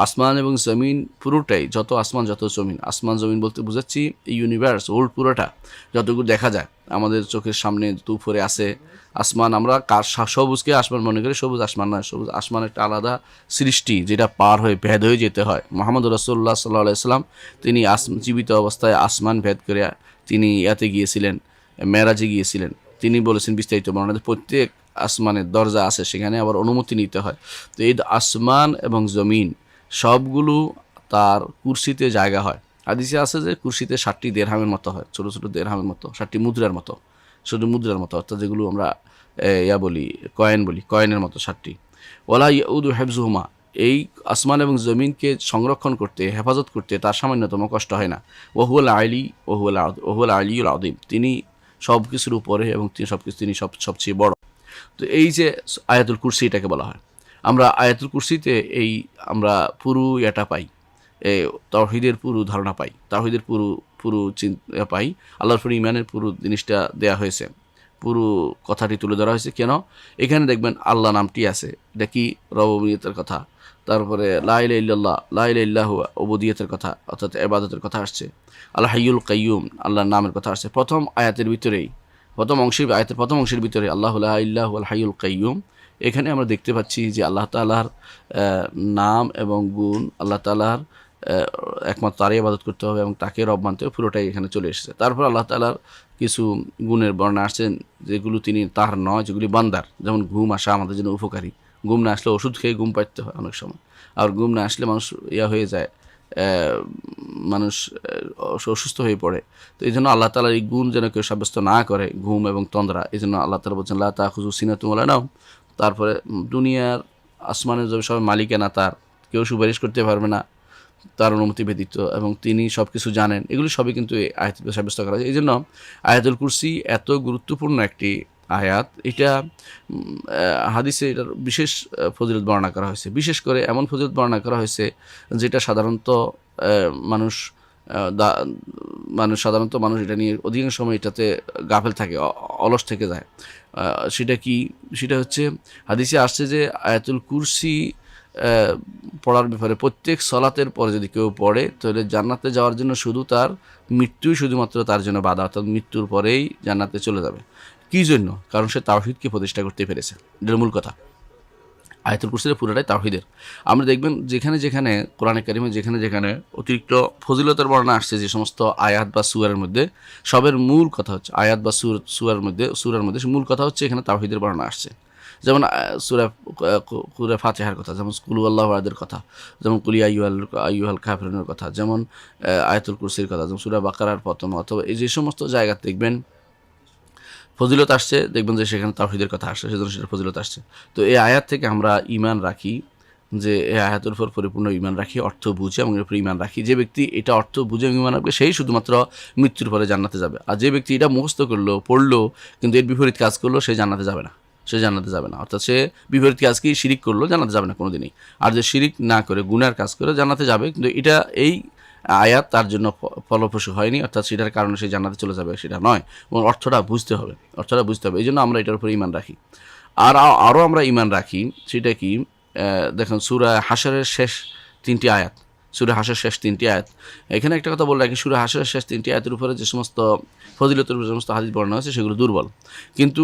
আসমান এবং জমিন পুরোটাই, যত আসমান যত জমিন, আসমান জমিন বলতে বুঝাচ্ছি এই ইউনিভার্স ওল্ড পুরোটা যতটুকু দেখা যায় আমাদের চোখের সামনে, যত উপরে আছে আসমান, আমরা সবুজকে আসমান মনে করি, সবুজ আসমান নয়, সবুজ আসমান একটা আলাদা সৃষ্টি, যেটা পার হয়ে ভেদ হয়ে যেতে হয়। মুহাম্মদ রাসূলুল্লাহ সাল্লাল্লাহু আলাইহি সাল্লাম তিনি জীবিত অবস্থায় আসমান ভেদ করে তিনি ইয়াতে গিয়েছিলেন, মেরাজে গিয়েছিলেন। তিনি বলেছেন বিস্তারিত বর্ণনাতে প্রত্যেক আসমানের দরজা আছে, সেখানে আবার অনুমতি নিতে হয়। তো এই আসমান এবং জমিন সবগুলো তার কুরসিতে জায়গা হয়। হাদিসে আছে যে কুরসিতে 7টি দেরহামের মতো হয়, ছোটো ছোটো দেরহামের মতো, 7টি মুদ্রার মতো, শুধু মুদ্রার মতো, অর্থাৎ যেগুলো আমরা কয়েনের মতো 7টি। ওয়ালা ইয়াউদু হিফযুহুমা, এই আসমান এবং জমিনকে সংরক্ষণ করতে, হেফাজত করতে তার সামান্যতম কষ্ট হয় না। ওহুয়াল আলিয়ুল আযীম, তিনি সব কিছুর উপরে এবং তিনি সবচেয়ে বড়। তো এই যে আয়াতুল কুরসি এটাকে বলা হয়, আমরা আয়াতুল কুরসিতে আমরা পুরো এটা পাই, তাওহীদের পুরো ধারণা পাই, তাওহীদের পুরো চিন্তা পাই, আল্লাহর উপর ঈমানের পুরো জিনিসটা দেয়া হয়েছে, পুরো কথাটি তুলে ধরা হয়েছে। কেন? এখানে দেখবেন আল্লাহ নামটি আছে, এটা কি রবুবিয়তের কথা, তারপরে লা ইলাহা ইল্লাল্লাহ, লা ইলাহা ইল্লাহু উবুদিয়তের কথা, অর্থাৎ ইবাদতের কথা আসছে। আল হাইয়ুল কাইয়ুম, আল্লাহর নামের কথা আসছে প্রথম আয়াতের ভিতরেই, আয়াতের প্রথম অংশের ভিতরে আল্লাহু লা ইলাহা ইল্লাহুল হাইয়ুল কাইয়ুম। এখানে আমরা দেখতে পাচ্ছি যে আল্লাহ তাআলার নাম এবং গুণ, আল্লাহ তাআলার একমাত্র তারই ইবাদত করতে হবে এবং তাকে রব মানতে হবে, পুরোটাই এখানে চলে এসেছে। তারপর আল্লাহ তাআলার কিছু গুণের বর্ণনা আসছেন যেগুলো তিনি তার নয়, যেগুলি বান্দার, যেমন ঘুম আসা আমাদের জন্য উপকারী, ঘুম না আসলে ওষুধ খেয়ে ঘুম পাইতে হয় অনেক সময়, আর ঘুম না আসলে মানুষ হয়ে যায়, মানুষ অসুস্থ হয়ে পড়ে। তো এই জন্য আল্লাহ তাআলার এই গুণ যেন কেউ সাব্যস্ত না করে, ঘুম এবং তন্দ্রা, এই জন্য আল্লাহ তাআলা বলছেন লা তাখুযু সিনাতুন ওয়ালা নাওম। তারপরে দুনিয়ার আসমানের যে সব মালিকানা তার, কেউ সুপারিশ করতে পারবে না তার অনুমতি ব্যতীত, এবং তিনি সব কিছু জানেন, এগুলি সবই কিন্তু এই আয়াতে সাব্যস্ত করা হয়। এই জন্য আয়াতুল কুরসি এত গুরুত্বপূর্ণ একটি আয়াত, এটা হাদিসে এটার বিশেষ ফজিলত বর্ণনা করা হয়েছে, বিশেষ করে এমন ফজিলত বর্ণনা করা হয়েছে যেটা সাধারণত মানুষ এটা নিয়ে অধিকাংশ সময় এটাতে গাফেল থাকে, অলস থেকে যায়। সেটা হচ্ছে হাদিসে আসছে যে আয়াতুল কুরসি পড়ার ব্যাপারে প্রত্যেক সলাতের পরে যদি কেউ পড়ে তাহলে জান্নাতে যাওয়ার জন্য শুধুমাত্র তার জন্য বাধা, অর্থাৎ মৃত্যুর পরেই জান্নাতে চলে যাবে। কী জন্য? কারণ সে তাওহীদকে প্রতিষ্ঠা করতে পেরেছে, এটার মূল কথা। আয়াতুল কুরসির পুরোটাই তাওহীদের। আমরা দেখবেন যেখানে যেখানে কোরআনে কারিমে যেখানে অতিরিক্ত ফজিলতের বর্ণনা আসছে, যে সমস্ত আয়াত বা সূরার মধ্যে, সবের মূল কথা হচ্ছে আয়াত বা সূরার মধ্যে মূল কথা হচ্ছে এখানে তাওহীদের বর্ণনা আসছে। যেমন সূরা ফাতিহার কথা, যেমন কুল হুয়াল্লাহু আহাদের কথা, যেমন কুল ইয়া আইয়ুহাল কাফিরুনের কথা, যেমন আয়াতুল কুরসির কথা, যেমন সূরা বাকারার প্রথম, অথবা এই যে সমস্ত জায়গা দেখবেন ফজিলত আসছে, দেখবেন যে সেখানে তাওহীদের কথা আসছে, সেজন্য সেটা ফজিলত আসছে। তো এই আয়াত থেকে আমরা ঈমান রাখি, যে এই আয়াতের উপর পরিপূর্ণ ঈমান রাখি, অর্থ বুঝে এবং এর উপর ঈমান রাখি। যে ব্যক্তি এটা অর্থ বুঝে ঈমান রাখবে সেই শুধুমাত্র মৃত্যুর পরে জান্নাতে যাবে। আর যে ব্যক্তি এটা মুখস্থ করলো, পড়লো, কিন্তু এর বিপরীত কাজ করলো, সে জান্নাতে যাবে না, সে জান্নাতে যাবে না। অর্থাৎ সে বিপরীত কাজ কি শিরিক করলো, জান্নাতে যাবে না কোনোদিনই। আর যে শিরিক না করে গুনার কাজ করে জান্নাতে যাবে, কিন্তু এটা এই আয়াত তার জন্য ফলপ্রসূ হয়নি, অর্থাৎ সেটার কারণে সে জান্নাতে চলে যাবে সেটা নয়, এবং অর্থটা বুঝতে হবে, অর্থটা বুঝতে হবে। এই জন্য আমরা এটার উপর ঈমান রাখি। আর আরও আমরা ঈমান রাখি, সেটা কি, দেখুন সূরা হাশরের শেষ 3টি আয়াত, সূরা হাশরের শেষ 3টি আয়াত। এখানে একটা কথা বলে রাখি, সূরা হাশরের শেষ 3টি আয়াতের উপরে যে সমস্ত ফজিলতের উপরে যে সমস্ত হাদিস বর্ণনা হয়েছে সেগুলো দুর্বল, কিন্তু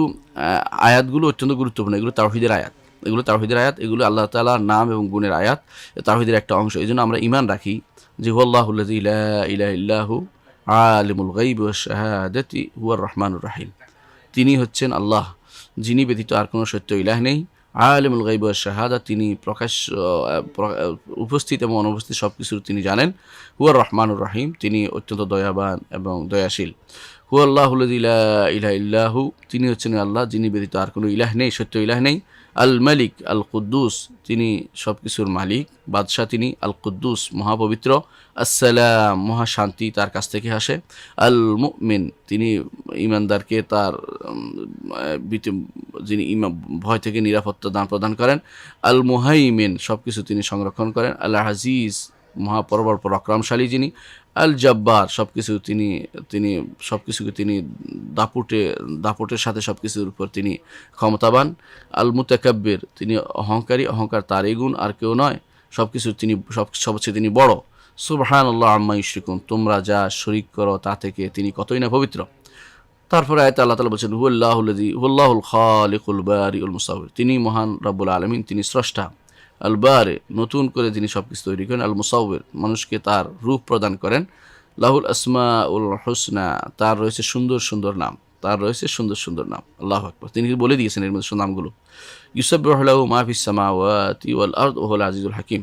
আয়াতগুলো অত্যন্ত গুরুত্বপূর্ণ। এগুলো তাওহীদের আয়াত, এগুলো তাওহীদের আয়াত, এগুলো আল্লাহ তাআলার নাম এবং গুণের আয়াত, তাওহীদের একটা অংশ। এই জন্য আমরা ঈমান রাখি যে হুয়াল্লাহুল্লাযী লা ইলাহা ইল্লাহু আলিমুল গায়বি ওয়াশ শাহাদাতি হুয়ার রহমানুর রহিম। তিনি হচ্ছেন আল্লাহ, যিনি ব্যতীত আর কোনো সত্য ইলাহ নেই। আলিমুল গায়বি ওয়াশ শাহাদা, তিনি প্রকাশ্য উপস্থিত এবং অনুপস্থিত সব কিছুর তিনি জানেন। হুয়ার রহমানুর রহিম, তিনি অত্যন্ত দয়াবান এবং দয়াশীল। হুয়াল্লাহুল্লাযী লা ইলাহা ইল্লাহু, তিনি হচ্ছেন আল্লাহ, যিনি ব্যতীত আর কোনো ইলাহ নেই, সত্য ইলাহ নেই। আল মালিক আল কুদ্দুস, তিনি সব কিছুর মালিক, বাদশাহ তিনি। আল কুদ্দুস, মহাপবিত্র। আসসালাম, মহাশান্তি তার কাছ থেকে আসে। আল মুমিন, তিনি ইমানদারকে তার যিনি ভয় থেকে নিরাপত্তা দান প্রদান করেন। আল মুহাইমিন, সব কিছু তিনি সংরক্ষণ করেন। আল আজিজ, মহাপরবর পরাক্রমশালী যিনি। আল জব্বার, সব কিছু তিনি তিনি সব কিছুকে তিনি দাপটের সাথে সব কিছুর উপর তিনি ক্ষমতাবান। আল মুতাকাব্বির, তিনি অহংকারী, অহংকার তার এই গুণ আর কেউ নয়, সব কিছু তিনি সবচেয়ে তিনি বড়। সুবহানাল্লাহ আম্মা ইউশরিকুন, তোমরা যা শরীক করো তা থেকে তিনি কতই না পবিত্র। তারপরে আয়াতে আল্লাহ তাআলা বলছেন হুয়াল্লাহুল খালিকুল বারিউল মুসাউবির, তিনি মহান রব্বুল আলামিন, তিনি স্রষ্টা। আল বারে, নতুন করে তিনি সব কিছু তৈরি করেন। আল মুসাউবির, মানুষকে তার রূপ প্রদান করেন। লাহুল আসমাউল হুসনা, তার রয়েছে সুন্দর সুন্দর নাম, তার রয়েছে সুন্দর সুন্দর নাম। আল্লাহু আকবার, তিনি বলে দিয়েছেন এর মধ্যে নামগুলো। ইউসাব্বিহু লাহু মা ফিস সামাওয়াতি ওয়াল আরদ ওয়া হুয়াল আজিজুল হাকিম,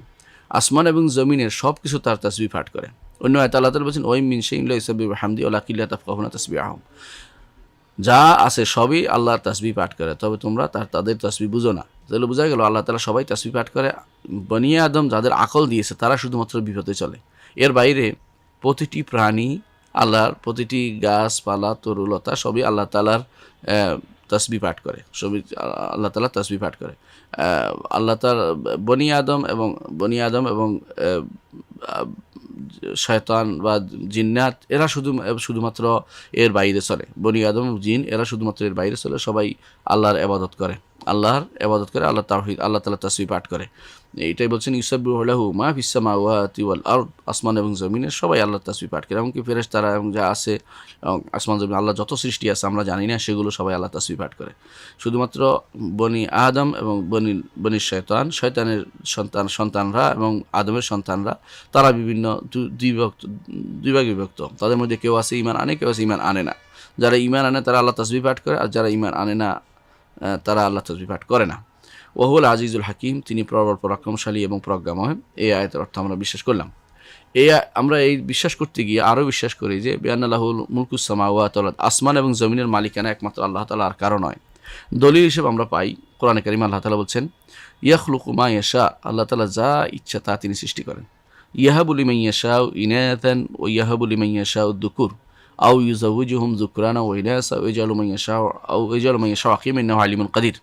আসমান এবং জমিনের সব কিছু তার তাসবিহ পাঠ করে। অন্য আয়াতে আল্লাহ তাআলা বলেছেন ওয়া মিন শাইইন লা ইউসাব্বিহু বিহামদি ওয়ালাকিন লা তাফকাহুনা তাসবিহাহুম, যা আছে সবই আল্লাহর তাসবিহ পাঠ করে, তবে তোমরা তাদের তাসবিহ বুঝো না। তাহলে বোঝা গেল আল্লাহ তাআলা সবাই তাসবিহ পাঠ করে। বনি আদম যাদের আকল দিয়েছে তারা শুধুমাত্র বিপদে চলে, এর বাইরে প্রতিটি প্রাণী, আল্লাহর প্রতিটি গাছপালা তরুলতা সবই আল্লাহ তাআলার তাসবিহ পাঠ করে, সবই আল্লাহ তাআলা তাসবিহ পাঠ করে। আল্লাহ তাআলা বনি আদম এবং শয়তান বা জিন্নাত এরা শুধুমাত্র এর বাইরে চলে। বনি আদম জিন এরা শুধুমাত্র এর বাইরে চলে, সবাই আল্লাহর ইবাদত করে, আল্লাহ তাওহীদ, আল্লাহ তাআলা তাসবিহ পাঠ করে। এইটাই বলছেন ইউসাব্বিহু লাহু মা ফিস সামাওয়াতি ওয়াল আরদ, আসমান এবং জমিনের সবাই আল্লাহর তাসবিহ পাঠ করে। এমনকি ফেরেশতারা এবং যা আছে আসমান জমিন, আল্লাহ যত সৃষ্টি আছে আমরা জানি না, সেগুলো সবাই আল্লাহ তাসবিহ পাঠ করে। শুধুমাত্র বনি আদম এবং বনি শয়তানের সন্তানরা এবং আদমের সন্তানরা তারা বিভিন্ন দুই ভাগে বিভক্ত। তাদের মধ্যে কেউ আছে ঈমান আনে, কেউ আছে ঈমান আনে না। যারা ঈমান আনে তারা আল্লাহ তাসবিহ পাঠ করে, আর যারা ঈমান আনে না তারা আল্লাহ তাসবিহ পাঠ করে না। ওহুল আজিজুল হাকিম, তিনি প্রবল পরাক্রমশালী এবং প্রজ্ঞাময়। এই আয়াতের অর্থ আমরা বিশ্বাস করলাম। আমরা এই বিশ্বাস করতে গিয়ে আরও বিশ্বাস করি যে বিআন্নাল্লাহুল মুলকুস সামাওয়াতি ওয়াল আরদ, আসমান এবং জমিনের মালিকানা একমাত্র আল্লাহ তাআলা, আর কারো নয়। দলিল হিসেবে আমরা পাই কোরআনে কারিমে আল্লাহ তাআলা বলছেন ইয়াখলুকু মা ইয়াশা, আল্লাহ তাআলা যা ইচ্ছা তা তিনি সৃষ্টি করেন। ইয়াহাবু লিমান ইয়াশাউ ইনাতান ওয়া ইয়াহাবু লিমান ইয়াশাউ যুকুর আও ইউযাওয়িজুহুম যুকরানা ওয়া ইনাসা ওয়া ইয়াজআলু মান ইয়াশাউ আকিমান ইন্নাহু আলিমুন কাদির।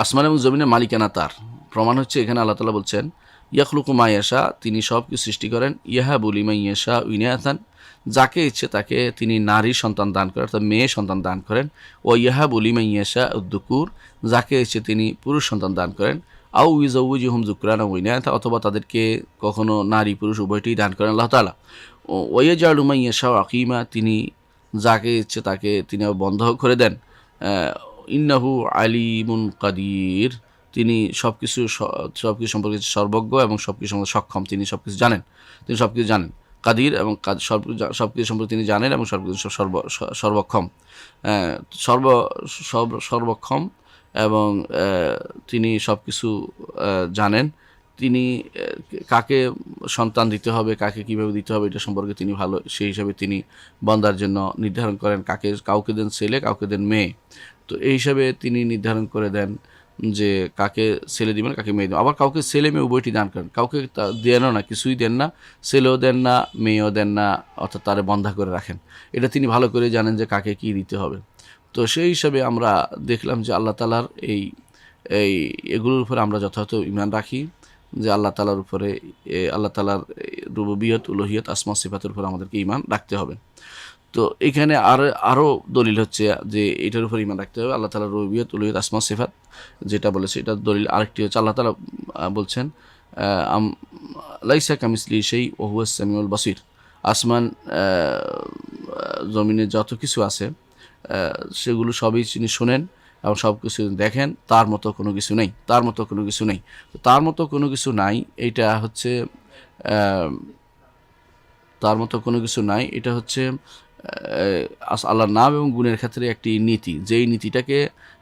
আসমান এবং জমিনের মালিকানা তার। প্রমাণ হচ্ছে এখানে আল্লাহ তাআলা বলছেন ইয়াখলুকু মা ইয়াশা, তিনি সব কিছু সৃষ্টি করেন। ইয়াহাবু লিমান ইয়াশাউ ইনাতান, যাকে ইচ্ছে তাকে তিনি নারী সন্তান দান করেন, অর্থাৎ মেয়ে সন্তান দান করেন। ও ইয়াহাবু লিমান ইয়াশাউ যুকুর, যাকে ইচ্ছে তিনি পুরুষ সন্তান দান করেন। আও ইউযাওয়িজুহুম যুকরানা ওয়া ইনাসা, অথবা তাদেরকে কখনো নারী পুরুষ উভয়টিই দান করেন আল্লাহ তাআলা। ওয়া ইয়াজআলু মান ইয়াশাউ আকিমা, তিনি যাকে ইচ্ছে তাকে তিনি বন্ধ করে দেন। ইন্নাহু আলিমুন কাদির, তিনি সবকিছু সম্পর্কে সর্বজ্ঞ এবং সবকিছু সম্পর্কে সক্ষম, তিনি সবকিছু জানেন, কাদির এবং সবকিছু সম্পর্কে তিনি জানেন এবং সর্বক্ষম, সর্বক্ষম এবং তিনি সবকিছু জানেন তিনি কাকে সন্তান দিতে হবে, কাকে কীভাবে দিতে হবে এটা সম্পর্কে তিনি ভালো, সেই হিসাবে তিনি বান্দার জন্য নির্ধারণ করেন কাউকে দেন ছেলে, কাউকে দেন মেয়ে। তো এই হিসাবে তিনি নির্ধারণ করে দেন যে কাকে ছেলে দিবেন, কাকে মেয়ে দেবেন। আবার কাউকে ছেলে মেয়ে উভয়টি দান করেন, কাউকে দেনও না, কিছুই দেন না, ছেলেও দেন না, মেয়েও দেন না, অর্থাৎ তারে বন্ধা করে রাখেন। এটা তিনি ভালো করে জানেন যে কাকে কী দিতে হবে। তো সেই হিসাবে আমরা দেখলাম যে আল্লাহ তাআলার এই এগুলোর উপরে আমরা যথাযথ ঈমান রাখি, যে আল্লাহ তাআলার উপরে আল্লাহ তাআলার রুবুবিয়ত, উলুহিয়ত, আসমা সিফাতের উপরে আমাদেরকে ঈমান রাখতে হবে। তো এখানে আরও দলিল হচ্ছে যে এটার উপর ঈমান রাখতে হবে, আল্লাহ তাআলার রুবুবিয়ত, উলুহিয়ত, আসমা সিফাত যেটা বলেছে এটা দলিল। আরেকটি হচ্ছে আল্লাহ তাআলা বলছেন লাইসা কামিসলি সেই ওয়া হুয়াস সামিউল বাসির। আসমান জমিনে যত কিছু আছে সেগুলো সবই তিনি শোনেন এবং সব কিছু দেখেন, তার মতো কোনো কিছু নেই, তার মতো কোনো কিছু নেই। তার মতো কোনো কিছু নাই, এইটা হচ্ছে তার মতো কোনো কিছু নাই, এটা হচ্ছে আল্লাহর নাম এবং গুণের ক্ষেত্রে একটি নীতি, যেই নীতিটাকে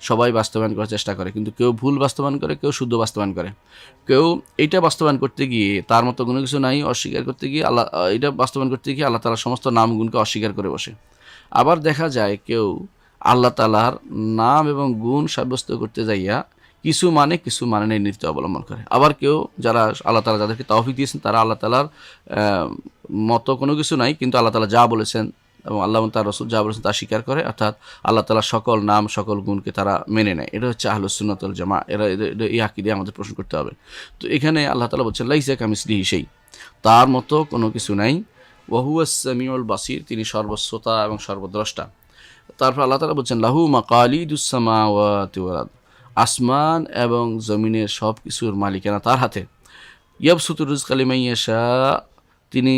সবাই বাস্তবায়ন করার চেষ্টা করে, কিন্তু কেউ ভুল বাস্তবায়ন করে, কেউ শুদ্ধ বাস্তবায়ন করে। কেউ এইটা বাস্তবায়ন করতে গিয়ে তার মতো কোনো কিছু নাই অস্বীকার করতে গিয়ে এটা বাস্তবায়ন করতে গিয়ে আল্লাহ তাআলার সমস্ত নাম গুণকে অস্বীকার করে বসে। আবার দেখা যায় কেউ আল্লাহ তাআলার নাম এবং গুণ সাব্যস্ত করতে যাইয়া কিছু মানে নেই নীতি অবলম্বন করে। আবার কেউ যারা আল্লাহ তাআলা যাদেরকে তৌফিক দিয়েছেন তারা আল্লাহ তাআলার মতো কোনো কিছু নাই, কিন্তু আল্লাহ তাআলা যা বলেছেন এবং আল্লাহ তার রাসূল যা বলেছেন তা স্বীকার করে, অর্থাৎ আল্লাহ তাআলার সকল নাম সকল গুণকে তারা মেনে নেয়। এটা হচ্ছে আহলুস সুন্নাত ওয়াল জামা, এই আকীদা আমাদের পোষণ করতে হবে। তো এখানে আল্লাহ তাআলা বলছেন লাইসা কামিসলিহি শাই, তার মতো কোনো কিছু নাই, ওয়া হুয়াস সামিউল বাসির, তিনি সর্বশ্রোতা এবং সর্বদ্রষ্টা। তারপর আল্লাহ তাআলা বলছেন লাহু মাকালিদুস সামাওয়াতি ওয়াল আরদ, আসমান এবং জমিনের সব কিছুর মালিকানা তার হাতে। ইয়াবসুতুর রিজকা লিমান ইয়াশা, তিনি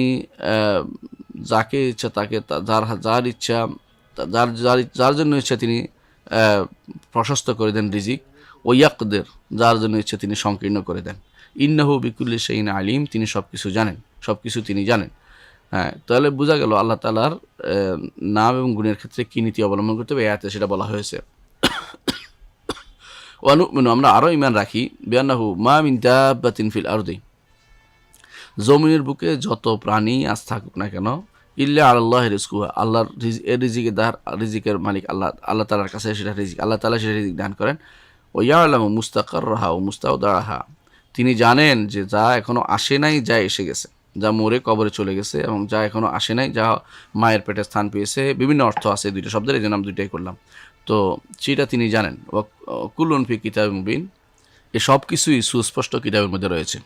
যাকে ইচ্ছা তাকে, যার ইচ্ছা, যার জন্য ইচ্ছা তিনি প্রশস্ত করে দেন রিজিক। ও ইয়াকদের, যার জন্য ইচ্ছা তিনি সংকীর্ণ করে দেন। ইন্নাহু বিকুল্লি শাইইন আলিম, তিনি সব কিছু জানেন, সব কিছু তিনি জানেন। হ্যাঁ, তাহলে বোঝা গেল আল্লাহ তাআলার নাম এবং গুণের ক্ষেত্রে কী নীতি অবলম্বন করতে হবে, এই আয়াতে সেটা বলা হয়েছে। ওয়ানুমিনু, আমরা আরও ঈমান রাখি, বিআন্নাহু মা মিন দাব্বাতিন ফিল আরদি, জমিনের বুকে যত প্রাণী আজ থাকুক না কেন, ইল্লা আলাল্লাহি রিজকুহা, আল্লাহর রিজিকের মালিক আল্লাহ তাআলার কাছে সেটা রিজিক, আল্লাহ তাআলা সেটা রিজিক দান করেন। ওয়া ইয়ালামু মুস্তাকাররাহা ওয়া মুস্তাওদাআহা, তিনি জানেন যে যা এখনো আসে নাই, যা এসে গেছে, যা মরে কবরে চলে গেছে, এবং যা এখনো আসে নাই, যা মায়ের পেটে স্থান পেয়েছে, বিভিন্ন অর্থ আছে দুইটা শব্দের, এই জন্য আমি দুইটাই করলাম। তো সেটা তিনি জানেন। কুল্লুন ফি কিতাবিম মুবিন, এ সব কিছুই সুস্পষ্ট কিতাবের মধ্যে রয়েছে,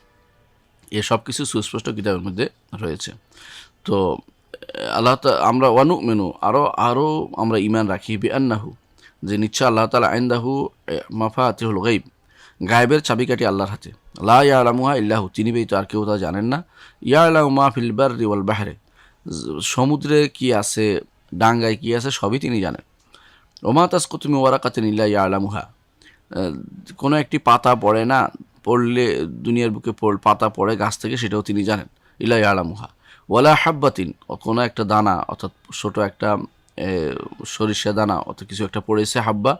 এ সব কিছু সুস্পষ্ট কিতাবের মধ্যে রয়েছে। তো আমরা ওয়ানুমিনু, আরও আমরা ঈমান রাখি, বিআন্নাহু, যে নিশ্চয় আল্লাহ তাআলা ইনদাহু মাফাতিহুল গায়ব, গায়েবের চাবিকাঠি আল্লাহর হাতে। লা ইয়ালামুহা ইল্লাহু, তিনি ব্যতীত আর কেউ তা জানেন না। ইয়ালামু মা ফিল বাররি ওয়াল বাহরে, সমুদ্রে কি আছে, ডাঙ্গায় কি আছে, সবই তিনি জানেন। ওমা তাসকুতু মিন ওয়ারাকাতিন ইল্লা ইয়ালামুহা, কোনো একটি পাতা পড়ে না, পড়লে দুনিয়ার বুকে পাতা পড়ে গাছ থেকে, সেটাও তিনি জানেন। ইল্লা ইয়ালামুহা ওয়ালা হাব্বাতিন, কোনো একটা দানা, অর্থাৎ ছোট একটা সরিষা দানা অত কিছু একটা পড়েছে, হাব্বা,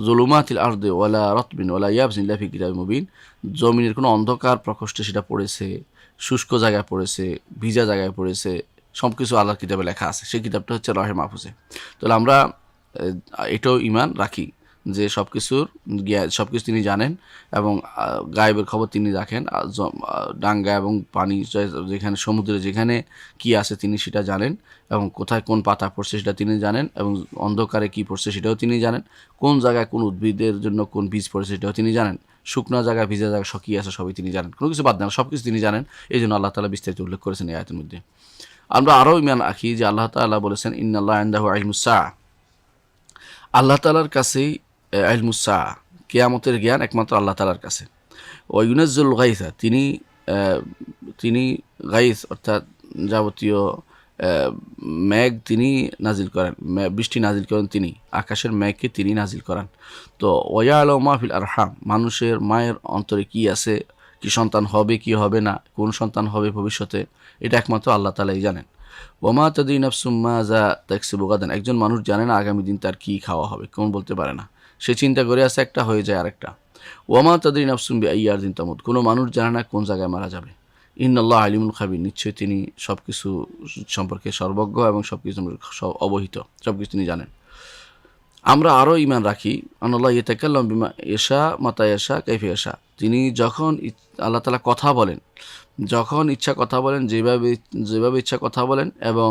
জুলুমাতিল আরদি ওয়ালা রাতবিন ওয়ালা ইয়াবসিন ইল্লা ফি কিতাবিম মুবিন, জমিনের কোনো অন্ধকার প্রকোষ্ঠে সেটা পড়েছে, শুষ্ক জায়গায় পড়েছে, ভিজা জায়গায় পড়েছে, সব কিছু আল্লাহর কিতাবে লেখা আছে, সেই কিতাবটা হচ্ছে লহে মাহফুজে। তাহলে আমরা এটাও ঈমান রাখি যে সব কিছু তিনি জানেন এবং গায়েবের খবর তিনি রাখেন। ডাঙ্গা এবং পানি যেখানে, সমুদ্রে যেখানে কি আছে তিনি সেটা জানেন, এবং কোথায় কোন পাতা পড়ছে সেটা তিনি জানেন, এবং অন্ধকারে কি পড়ছে সেটাও তিনি জানেন, কোন জায়গায় কোন উদ্ভিদের জন্য কোন বীজ পড়েছে সেটাও তিনি জানেন, শুকনো জায়গায় ভিজা জায়গায় কী আছে সবই তিনি জানেন, কোনো কিছু বাদ দেন, সব কিছু তিনি জানেন। এই জন্য আল্লাহ তাআলা বিস্তারিত উল্লেখ করেছেন এই আয়াতের মধ্যে। আমরা আরও ঈমান রাখি যে আল্লাহ তাআলা বলেছেন ইন্নাল্লাহা ইনদাহু ইলমুস সাআহ, আল্লাহ তাআলার কাছেই ইলমুস সাআহ, কিয়ামতের জ্ঞান একমাত্র আল্লাহ তাআলার কাছে। ওয়া ইউনাজ্জিলুল গায়সা, তিনি গাইস অর্থাৎ যাবতীয় মেঘ তিনি নাজিল করেন, বৃষ্টি নাজিল করেন তিনি, আকাশের মেঘকে তিনি নাজিল করান। তো ওয়া ইয়ালামু মা ফিল আরহাম, মানুষের মায়ের অন্তরে কি আছে, কি সন্তান হবে কি হবে না, কোন সন্তান হবে ভবিষ্যতে, এটা একমাত্র আল্লাহ তাআলাই জানেন। ওমা তাদরি নাফসুম মাযা তাকসিবু গাদান, একজন মানুষ জানে না আগামী দিন তার কি খাওয়া হবে, কোন বলতে পারে না, সে চিন্তা করে আছে একটা, হয়ে যায় আরেকটা। ওয়ামা তাদরি নাফসুম বিআইয়ি আরদিন তামুত, কোনো মানুষ জানে না কোন জায়গায় মারা যাবে। ইন্নাল্লাহ আলিমুল খাবির, নিশ্চয়ই তিনি সব কিছু সম্পর্কে সর্বজ্ঞ এবং সব কিছু অবহিত, সব কিছু তিনি জানেন। আমরা আরও ঈমান রাখি আনাল্লাহ ইয়াতাকাল্লাম বিমা ইয়াশা মাতা ইয়াশা কাইফা ইয়াশা, তিনি যখন আল্লাহ তাআলা কথা বলেন, যখন ইচ্ছা কথা বলেন, যেভাবে ইচ্ছা কথা বলেন, এবং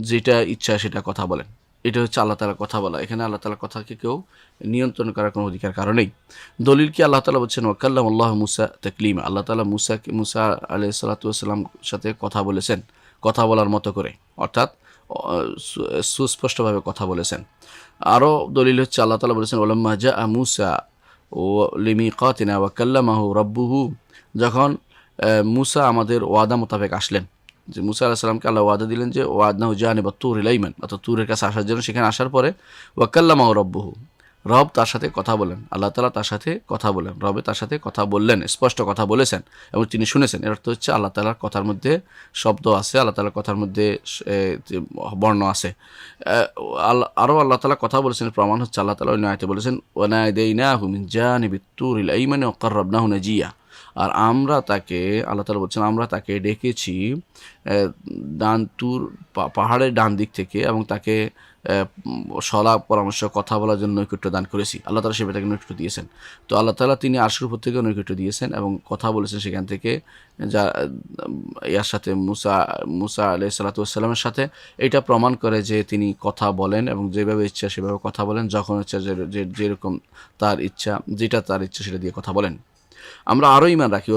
যেটা ইচ্ছা সেটা কথা বলেন। এটা হচ্ছে আল্লাহ তাআলার কথা বলা। এখানে আল্লাহ তাআলার কথাকে কেউ নিয়ন্ত্রণ করার কোনো অধিকার কারণেই। দলিল কি আল্লাহ তাআলা বলছেন ওয়াকাল্লামাল্লাহু মুসা তাকলিমা, আল্লাহ তাআলা মুসা আলাইহিস সালাতু ওয়াস সালাম সাথে কথা বলেছেন, কথা বলার মতো করে, অর্থাৎ সুস্পষ্টভাবে কথা বলেছেন। আরও দলিল হচ্ছে আল্লাহ তাআলা বলেছেন ওয়ালাম্মা জাআ মুসা লিমিকাতিনা ওয়া কাল্লামাহু রাব্বুহু, যখন মুসা আমাদের ওয়াদা মোতাবেক আসলেন, যে মুসা আলাইহিস সালামকে আল্লাহ ওয়াদা দিলেন যে ওয়াদনাহু জানিবা তুরিল আইমান, অর্থাৎ তুরের কাছে আসার জন্য, সেখানে আসার পরে ওয়া কাল্লামাহু রাব্বুহু, রব তার সাথে কথা বলেন, আল্লাহ তাআলা তার সাথে কথা বলেন, রবে তার সাথে কথা বললেন, স্পষ্ট কথা বলেছেন এবং তিনি শুনেছেন। এর অর্থ হচ্ছে আল্লাহ তাআলার কথার মধ্যে শব্দ আছে, আল্লাহ তাআলার কথার মধ্যে বর্ণ আছে। আরও আল্লাহ তাআলা কথা বলেছেন প্রমাণ হচ্ছে আল্লাহ তাআলা অন্য আয়াতে বলেছেন ওয়ানাদাইনাহু মিন জানিবিত তুরিল আইমানি ওয়া কাররাবনাহু নাজিয়া, আর আমরা তাকে, আল্লাহ তাআলা বলছেন আমরা তাকে ডেকেছি পাহাড়ের ডান দিক থেকে, এবং তাকে সলা পরামর্শ কথা বলার জন্য নৈকট্য দান করেছি। আল্লাহ তাআলা সেভাবে তাকে নৈকট্য দিয়েছেন। তো আল্লাহ তাআলা তিনি আরশের উপর থেকে নৈকট্য দিয়েছেন এবং কথা বলেছেন সেখান থেকে, যা ইয়ার সাথে মুসা আলাইহিস সালাতু ওয়াস সালামের সাথে। এটা প্রমাণ করে যে তিনি কথা বলেন এবং যেভাবে ইচ্ছা সেভাবে কথা বলেন, যখন ইচ্ছা যেরকম তার ইচ্ছা, যেটা তার ইচ্ছা সেটা দিয়ে কথা বলেন। আমরা আরও ঈমান রাখি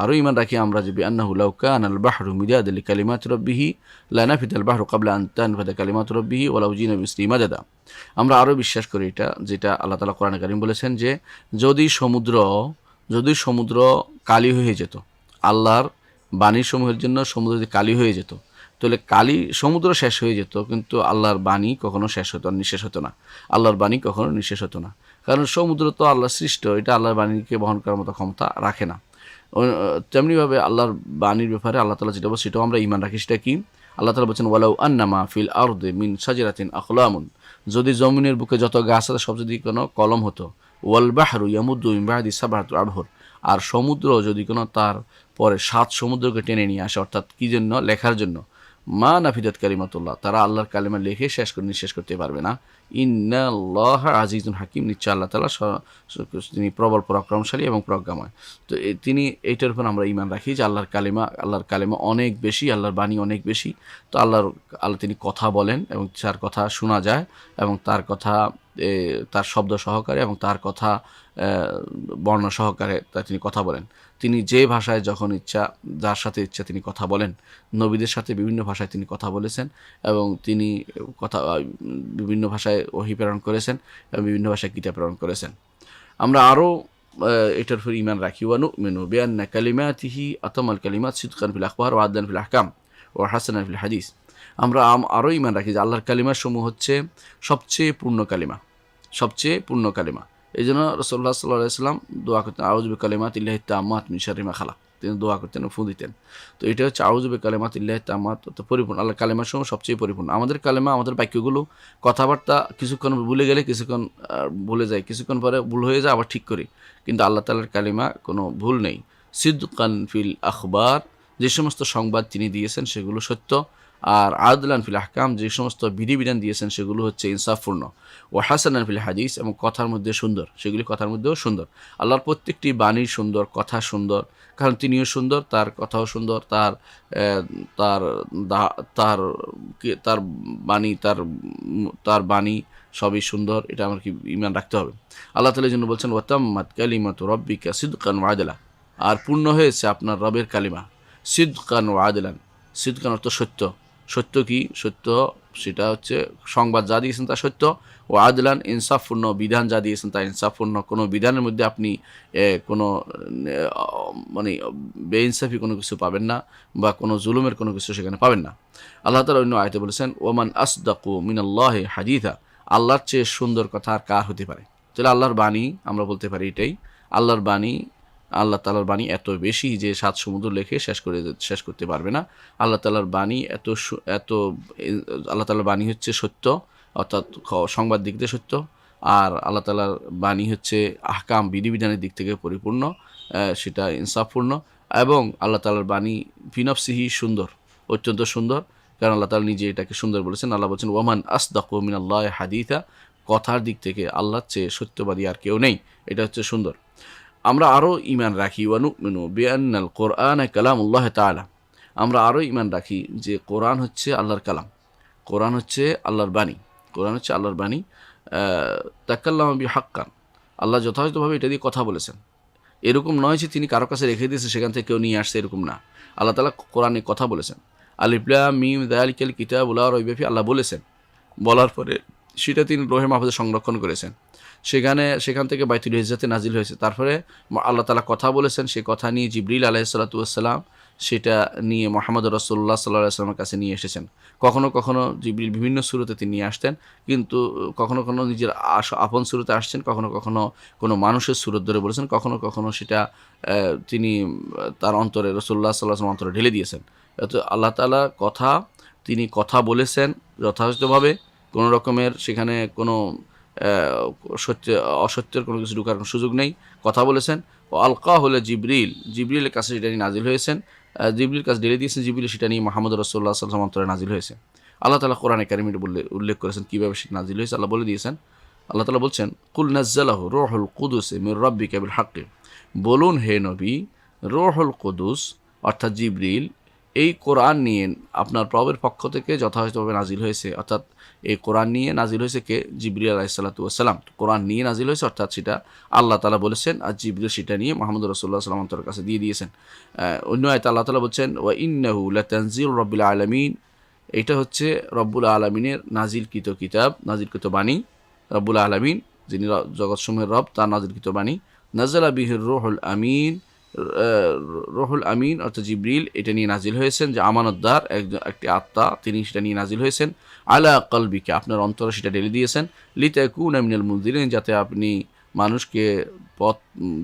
আরও ঈমান রাখি আমরা যে বিআন্নাহু লাউ কানাল বাহরু মিদাদান লিকালিমাতি রাব্বিহি লানাফিদাল বাহরু ক্বাবলা আন তানফাদা কালিমাতু রাব্বিহি ওয়ালাউ জিনা বিমিসলিহি মাদাদা। আমরা আরও বিশ্বাস করি এটা, যেটা আল্লাহ তাআলা কোরআনে কারীম বলেছেন যে যদি সমুদ্র কালি হয়ে যেত, আল্লাহর বাণীর সমূহের জন্য সমুদ্র যদি কালি হয়ে যেত, তাহলে সমুদ্র শেষ হয়ে যেত, কিন্তু আল্লাহর বাণী কখনো নিঃশেষ হতো না। আল্লাহর বাণী কখনো নিঃশেষ হতো না, কারণ সমুদ্র তো আল্লাহর সৃষ্ট, এটা আল্লাহর বাণীকে বহন করার মতো ক্ষমতা রাখে না। তেমনিভাবে আল্লাহর বাণীর ব্যাপারে আল্লাহ তাআলা যেটা বলছে সেটাও আমরা ঈমান রাখি। সেটা কি? আল্লাহ তাআলা বলছেন ওয়ালাউ আন্নামা ফিল আরদি মিন শাজারাতিন আকলামুন, যদি জমিনের বুকে যত গাছ আছে সব যদি কোনো কলম হতো, ওয়াল বাহরু ইয়ামুদ্দু মিন বাদি সাবআতি আবহুর, আর সমুদ্র যদি কোনো তার পরে 7 সমুদ্রকে টেনে নিয়ে আসে, অর্থাৎ কি জন্য? লেখার জন্য। মা নাফিদাত কালিমাতুল্লাহ, তারা আল্লাহর কালিমা লিখে নিঃশেষ করতে পারবে না। ইন্নাল্লাহা আজিজুন হাকিম, নিশ্চয় আল্লাহ তাআলা তিনি প্রবল পরাক্রমশালী এবং প্রজ্ঞাময়। তো তিনি এইটার উপর আমরা ঈমান রাখি যে আল্লাহর কালিমা অনেক বেশি, আল্লাহর বাণী অনেক বেশি। তো আল্লাহ তিনি কথা বলেন এবং তার কথা শোনা যায়, এবং তার কথা তার শব্দ সহকারে এবং তার কথা বর্ণ সহকারে তিনি কথা বলেন। তিনি যে ভাষায় যখন ইচ্ছা, যার সাথে ইচ্ছা তিনি কথা বলেন। নবীদের সাথে বিভিন্ন ভাষায় তিনি কথা বলেছেন, এবং তিনি বিভিন্ন ভাষায় ওহী প্রেরণ করেছেন এবং বিভিন্ন ভাষায় কিতাব প্রেরণ করেছেন। আমরা আরও এটার উপর ঈমান রাখি ওয়া নুমিনু বিআন্না কালিমাতিহি আতামাল কালিমাত সিদকান ফিল আখবার ওয়া আদলান ফিল আহকাম ওয়া হাসানান ফিল হাদিস। আমরা আরও ঈমান রাখি যে আল্লাহর কালিমার সমূহ হচ্ছে সবচেয়ে পূর্ণ কালিমা। এই জন্য রাসূলুল্লাহ সাল্লাল্লাহু আলাইহি ওয়াসাল্লাম দোয়া করতেন আউযু বিকালিমাতিল্লাহি তাম্মাত মিন শাররি মা খালাক, তিনি দোয়া করতেন, ফু দিতেন। তো এটা হচ্ছে আউযু বিকালিমাতিল্লাহি তাম্মাত, পরিপূর্ণ। আল্লাহর কালিমার সমূহ সবচেয়ে পরিপূর্ণ। আমাদের কালিমা, আমাদের বাক্যগুলো, কথাবার্তা কিছুক্ষণ ভুলে গেলে কিছুক্ষণ ভুলে যায়, কিছুক্ষণ পরে ভুল হয়ে যায়, আবার ঠিক করি, কিন্তু আল্লাহ তাআলার কালিমা কোনো ভুল নেই। সিদকান ফিল আখবার, যে সমস্ত সংবাদ তিনি দিয়েছেন সেগুলো সত্য, আর আদলান ফিল আহকাম, যে সমস্ত বিধিবিধান দিয়েছেন সেগুলো হচ্ছে ইনসাফপূর্ণ। ও হাসানান ফিল হাদিস, এবং কথার মধ্যে সুন্দর, সেগুলি কথার মধ্যেও সুন্দর। আল্লাহর প্রত্যেকটি বাণী সুন্দর, কথা সুন্দর, কারণ তিনিও সুন্দর, তার কথাও সুন্দর, তার তার তার তার বাণী তার বাণী সবই সুন্দর। এটা আমার কি ঈমান রাখতে হবে। আল্লাহ তাআলা জন্য বলছেন ওয়াতাম্মাত কালিমাতু রাব্বিকা সিদকান ওয়া আদলা, আর পূর্ণ হয়েছে আপনার রবের কালিমা সিদকান ওয়া আদলান। সিদকান অর্থ সত্য। সত্য কি? সত্য সেটা হচ্ছে সংবাদ যা দিয়েছেন তা সত্য, ও আদলান ইনসাফপূর্ণ, বিধান যা দিয়েছেন তা ইনসাফপূর্ণ। কোনো বিধানের মধ্যে আপনি কোনো বেইনসাফি কোনো কিছু পাবেন না, বা কোনো জুলুমের কোনো কিছু সেখানে পাবেন না। আল্লাহ তাআলা অন্য আয়াতে বলেছেন ওমান আসদাকু মিনাল্লাহি হাদিসা, আল্লাহর চেয়ে সুন্দর কথা আর কার হতে পারে? তাহলে আল্লাহর বাণী আমরা বলতে পারি এটাই, আল্লাহর বাণী, আল্লাহ তাআলার বাণী এত বেশি যে 7 সমুদ্র লেখে শেষ করতে পারবে না। আল্লাহ তাআলার বাণী আল্লাহ তাআলার বাণী হচ্ছে সত্য, অর্থাৎ সংবাদ দিক দিয়ে সত্য, আর আল্লাহ তাআলার বাণী হচ্ছে আহকাম বিধিবিধানের দিক থেকে পরিপূর্ণ, সেটা ইনসাফপূর্ণ, এবং আল্লাহ তাআলার বাণী ফিনফসিহি সুন্দর, অত্যন্ত সুন্দর, কারণ আল্লাহ তাআলা নিজে এটাকে সুন্দর বলেছেন। আল্লাহ বলছেন ওয়ামান আসদাকু মিনাল্লাহি হাদিসা, কথার দিক থেকে আল্লাহর চেয়ে সত্যবাদী আর কেউ নেই, এটা হচ্ছে সুন্দর। আমরা আরও ইমান রাখি ওয়ানুমিনু বিআন্নাল কোরআন কালামুল্লাহ তাআলা, আমরা আরও ইমান রাখি যে কোরআন হচ্ছে আল্লাহর কালাম, কোরআন হচ্ছে আল্লাহর বাণী, কোরআন হচ্ছে আল্লাহর বাণী। তাকাল্লামা বিহাক্কান, আল্লাহ যথাযথভাবে এটা দিয়ে কথা বলেছেন। এরকম নয় যে তিনি কারো কাছে রেখে দিয়েছে সেখান থেকে কেউ নিয়ে আসছে, এরকম না। আল্লাহ তাআলা কোরআনে কথা বলেছেন। আলিফ লাম মিম যালিকাল কিতাবু লা রাইবা ফিহি, আল্লাহ বলেছেন, বলার পরে সেটা তিনি লোহে মাহফুজে সংরক্ষণ করেছেন, সেখান থেকে বাইতুল ইজ্জাতে নাজিল হয়েছে। তারপরে আল্লাহ তাআলা কথা বলেছেন, সেই কথা নিয়ে জিবরিল আলাইহিস সালাতু ওয়াস সালাম সেটা নিয়ে মুহাম্মদ রাসূলুল্লাহ সাল্লাল্লাহু আলাইহি ওয়াসাল্লামের কাছে নিয়ে এসেছেন। কখনো কখনো জিবরিল বিভিন্ন সূরতে তিনি নিয়ে আসতেন, কিন্তু কখনো কখনো নিজের আপন সূরতে আসছেন, কখনো কখনো কোনো মানুষের সূরত ধরে বলেছেন, কখনো কখনো সেটা তিনি তার অন্তরে রাসূলুল্লাহ সাল্লাল্লাহু আলাইহি ওয়াসাল্লাম অন্তরে ঢেলে দিয়েছেন। তো আল্লাহ তাআলা কথা, তিনি কথা বলেছেন যথাযথভাবে, কোনো রকমের সেখানে কোনো অসত্যের কোনো কিছু ঢুকার কোনো সুযোগ নেই, কথা বলেছেন। ও আলকা হলে জিবরিলের কাছে সেটা নিয়ে নাজিল হয়েছেন, জিবরিল কাছে ঢেলে দিয়েছেন, জিবরিল সেটা নিয়ে মুহাম্মদ রাসূলুল্লাহ সাল্লাল্লাহু আলাইহি ওয়াসাল্লাম অন্তরে নাজিল হয়েছে। আল্লাহ তাআলা কোরআনে কারিমে উল্লেখ করেছেন কীভাবে সেটা নাজিল হয়েছে। আল্লাহ বলে দিয়েছেন, আল্লাহ তাআলা বলছেন কুল নাজ্জালাহু রূহুল কুদুস মির রাব্বিকা বিল হাক্কি, বলুন হে নবী, রূহুল কুদুস অর্থাৎ জিবরিল এই কোরআন নিয়ে আপনার প্রভুর পক্ষ থেকে যথাযথভাবে নাজিল হয়েছে। অর্থাৎ এই কোরআন নিয়ে নাজিল হয়েছে কে? জিবরিল আলাইহিস সালাতু ওয়াস সালাম। কোরআন নিয়ে নাজিল হয়েছে, অর্থাৎ সেটা আল্লাহ তাআলা বলেছেন, আর জিবরিল সেটা নিয়ে মুহাম্মদ রাসূলুল্লাহ সাল্লাল্লাহু আলাইহি ওয়াসাল্লামের কাছে দিয়ে দিয়েছেন। অন্য আয়াতে আল্লাহ তাআলা বলছেন ওয়া ইন্নাহু লাতানজিলু রাব্বিল আলামিন, এটা হচ্ছে রব্বুল আলামিনের নাজিলকৃত কিতাব, নাজিলকৃত বাণী। রব্বুল আলামিন যিনি জগৎসমূহের রব, তার নাজিলকৃত বাণী। নাযালা বিহির রূহুল আমিন, রুহুল আমিন অর্থাৎ জিবরিল এটা নিয়ে নাজিল হয়েছেন, যে আমানতদার একটি আত্মা, তিনি সেটা নিয়ে নাজিল হয়েছেন। আলা কলবিকে, আপনার অন্তরে সেটা ঢেলে দিয়েছেন। লিতাকুনা মিনাল মুনজিরিন, যাতে আপনি মানুষকে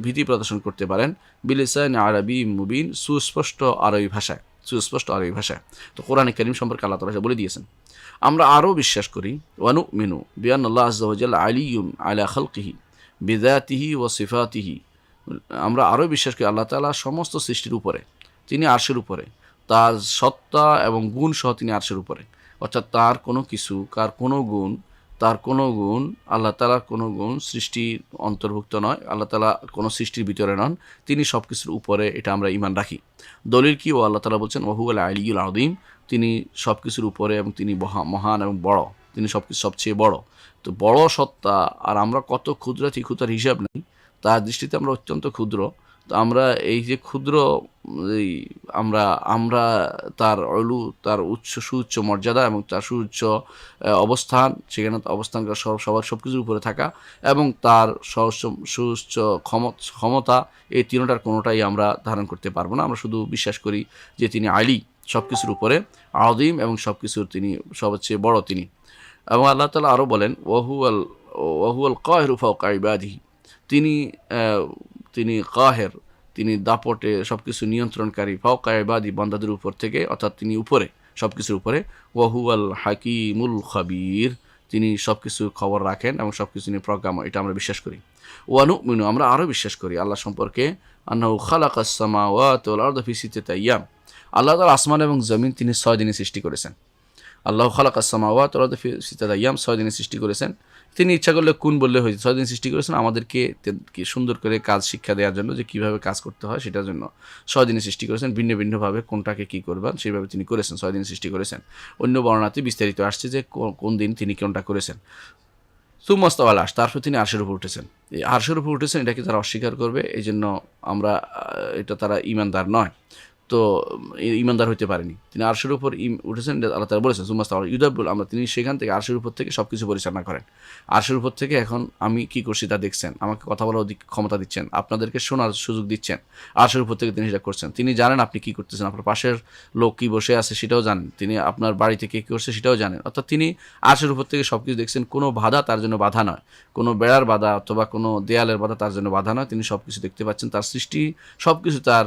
ভীতি প্রদর্শন করতে পারেন। বিলিসান আরবি মুবিন, সুস্পষ্ট আরবি ভাষায়, সুস্পষ্ট আরবি ভাষায়। তো কোরআনে কারীম সম্পর্কে আল্লাহ তাআলা বলে দিয়েছেন। আমরা আরও বিশ্বাস করি ওয়ানুমিনু বিআন্নাল্লাহ আযজা ওয়া জাল্লা আলিয়্যুন আলা খালকিহি বিযাতিহি ওয়া সিফাতিহি, আমরা আরও বিশ্বাস করি আল্লাহ তাআলা সমস্ত সৃষ্টির উপরে, তিনি আরশের উপরে, তার সত্তা এবং গুণ সহ তিনি আরশের উপরে। অর্থাৎ তার কোনো কিছু, তার কোনো গুণ, আল্লাহ তাআলার কোনো গুণ সৃষ্টির অন্তর্ভুক্ত নয়, আল্লাহ তাআলা কোনো সৃষ্টির ভিতরে নন, তিনি সব কিছুর উপরে, এটা আমরা ঈমান রাখি। দলিল কি? ও আল্লাহ তাআলা বলছেন ওয়াহুয়াল আলিয়্যুল আযীম, তিনি সব কিছুর উপরে এবং তিনি মহান এবং বড়, তিনি সব কিছু সবচেয়ে বড়। তো বড় সত্তা, আর আমরা কত ক্ষুদ্রাতি, ক্ষুদ্রার হিসাব নেই, তার দৃষ্টিতে আমরা অত্যন্ত ক্ষুদ্র। তো আমরা এই যে ক্ষুদ্র, এই আমরা তার তার সুউচ্চ মর্যাদা এবং তার সুউচ্চ অবস্থান, সেখানে অবস্থান করা সবার সব কিছুর উপরে থাকা, এবং তার সুউচ্চ ক্ষমতা, এই তিনটার কোনোটাই আমরা ধারণ করতে পারবো না। আমরা শুধু বিশ্বাস করি যে তিনি আলী, সব কিছুর উপরে আযীম, এবং সব কিছুর তিনি সবচেয়ে বড় তিনি। এবং আল্লাহ তাআলা আরও বলেন ওয়াহুয়াল কাহিরু ফাওকা ইবাদিহি, তিনি কাহের, তিনি দাপটে সব কিছু নিয়ন্ত্রণকারী, ফাওকা ইবাদি, বান্দাদের উপর থেকে, অর্থাৎ তিনি উপরে, সব কিছুর উপরে। ওয়াহুয়াল হাকিমুল খাবীর, তিনি সব কিছুর খবর রাখেন এবং সব কিছু নিয়ে প্রজ্ঞাময়, এটা আমরা বিশ্বাস করি। ওয়ানুমিনু, আমরা আরও বিশ্বাস করি আল্লাহ সম্পর্কে, আন্নাহু খালাকাস সামাওয়াতি ওয়াল আরদা ফি সিত্তাতি আইয়াম, আল্লাহ তাআলা আসমান এবং জমিন তিনি 6 দিনে সৃষ্টি করেছেন। আল্লাহু খালাকাস সামাওয়াতি ওয়াল আরদা ফি সিত্তাতি আইয়াম, 6 দিনে সৃষ্টি করেছেন। তিনি ইচ্ছা করলে কোন বললে হয়েছে, 6 দিন সৃষ্টি করেছেন আমাদেরকে সুন্দর করে কাজ শিক্ষা দেওয়ার জন্য, যে কীভাবে কাজ করতে হয় সেটার জন্য 6 দিনে সৃষ্টি করেছেন। ভিন্ন ভিন্নভাবে কোনটাকে কী করবেন সেইভাবে তিনি করেছেন, 6 দিন সৃষ্টি করেছেন। অন্য বর্ণনাতে বিস্তারিত আসছে যে কোন দিন তিনি কোনটা করেছেন। সুম্মা ইস্তাওয়া আলা আরশ, তারপর তিনি আরশের উপর উঠেছেন। এই আরশের উপর উঠেছেন, এটাকে তারা অস্বীকার করবে, এই জন্য আমরা এটা তারা ঈমানদার নয়, তো ঈমানদার হইতে পারেনি। তিনি আরশের উপর উঠেছেন, আল্লাহ তাআলা বলেছেন সুম্মা ইস্তাওয়া ইউদাব্বিরুল আমরা, তিনি সেখান থেকে আরশের উপর থেকে সব কিছু পরিচালনা করেন। আরশের উপর থেকে এখন আমি কি করছি তা দেখছেন, আমাকে কথা বলার ক্ষমতা দিচ্ছেন, আপনাদেরকে শোনার সুযোগ দিচ্ছেন, আরশের উপর থেকে তিনি সেটা করছেন। তিনি জানেন আপনি কি করতেছেন, আপনার পাশের লোক কি বসে আছে সেটাও জানেন, তিনি আপনার বাড়িতে কে কী করছে সেটাও জানেন। অর্থাৎ তিনি আরশের উপর থেকে সব কিছু দেখছেন, কোনো বাধা তার জন্য বাধা নয়, কোনো বেড়ার বাধা অথবা কোনো দেয়ালের বাধা তার জন্য বাধা নয়, তিনি সব কিছু দেখতে পাচ্ছেন, তার সৃষ্টি সব কিছু তার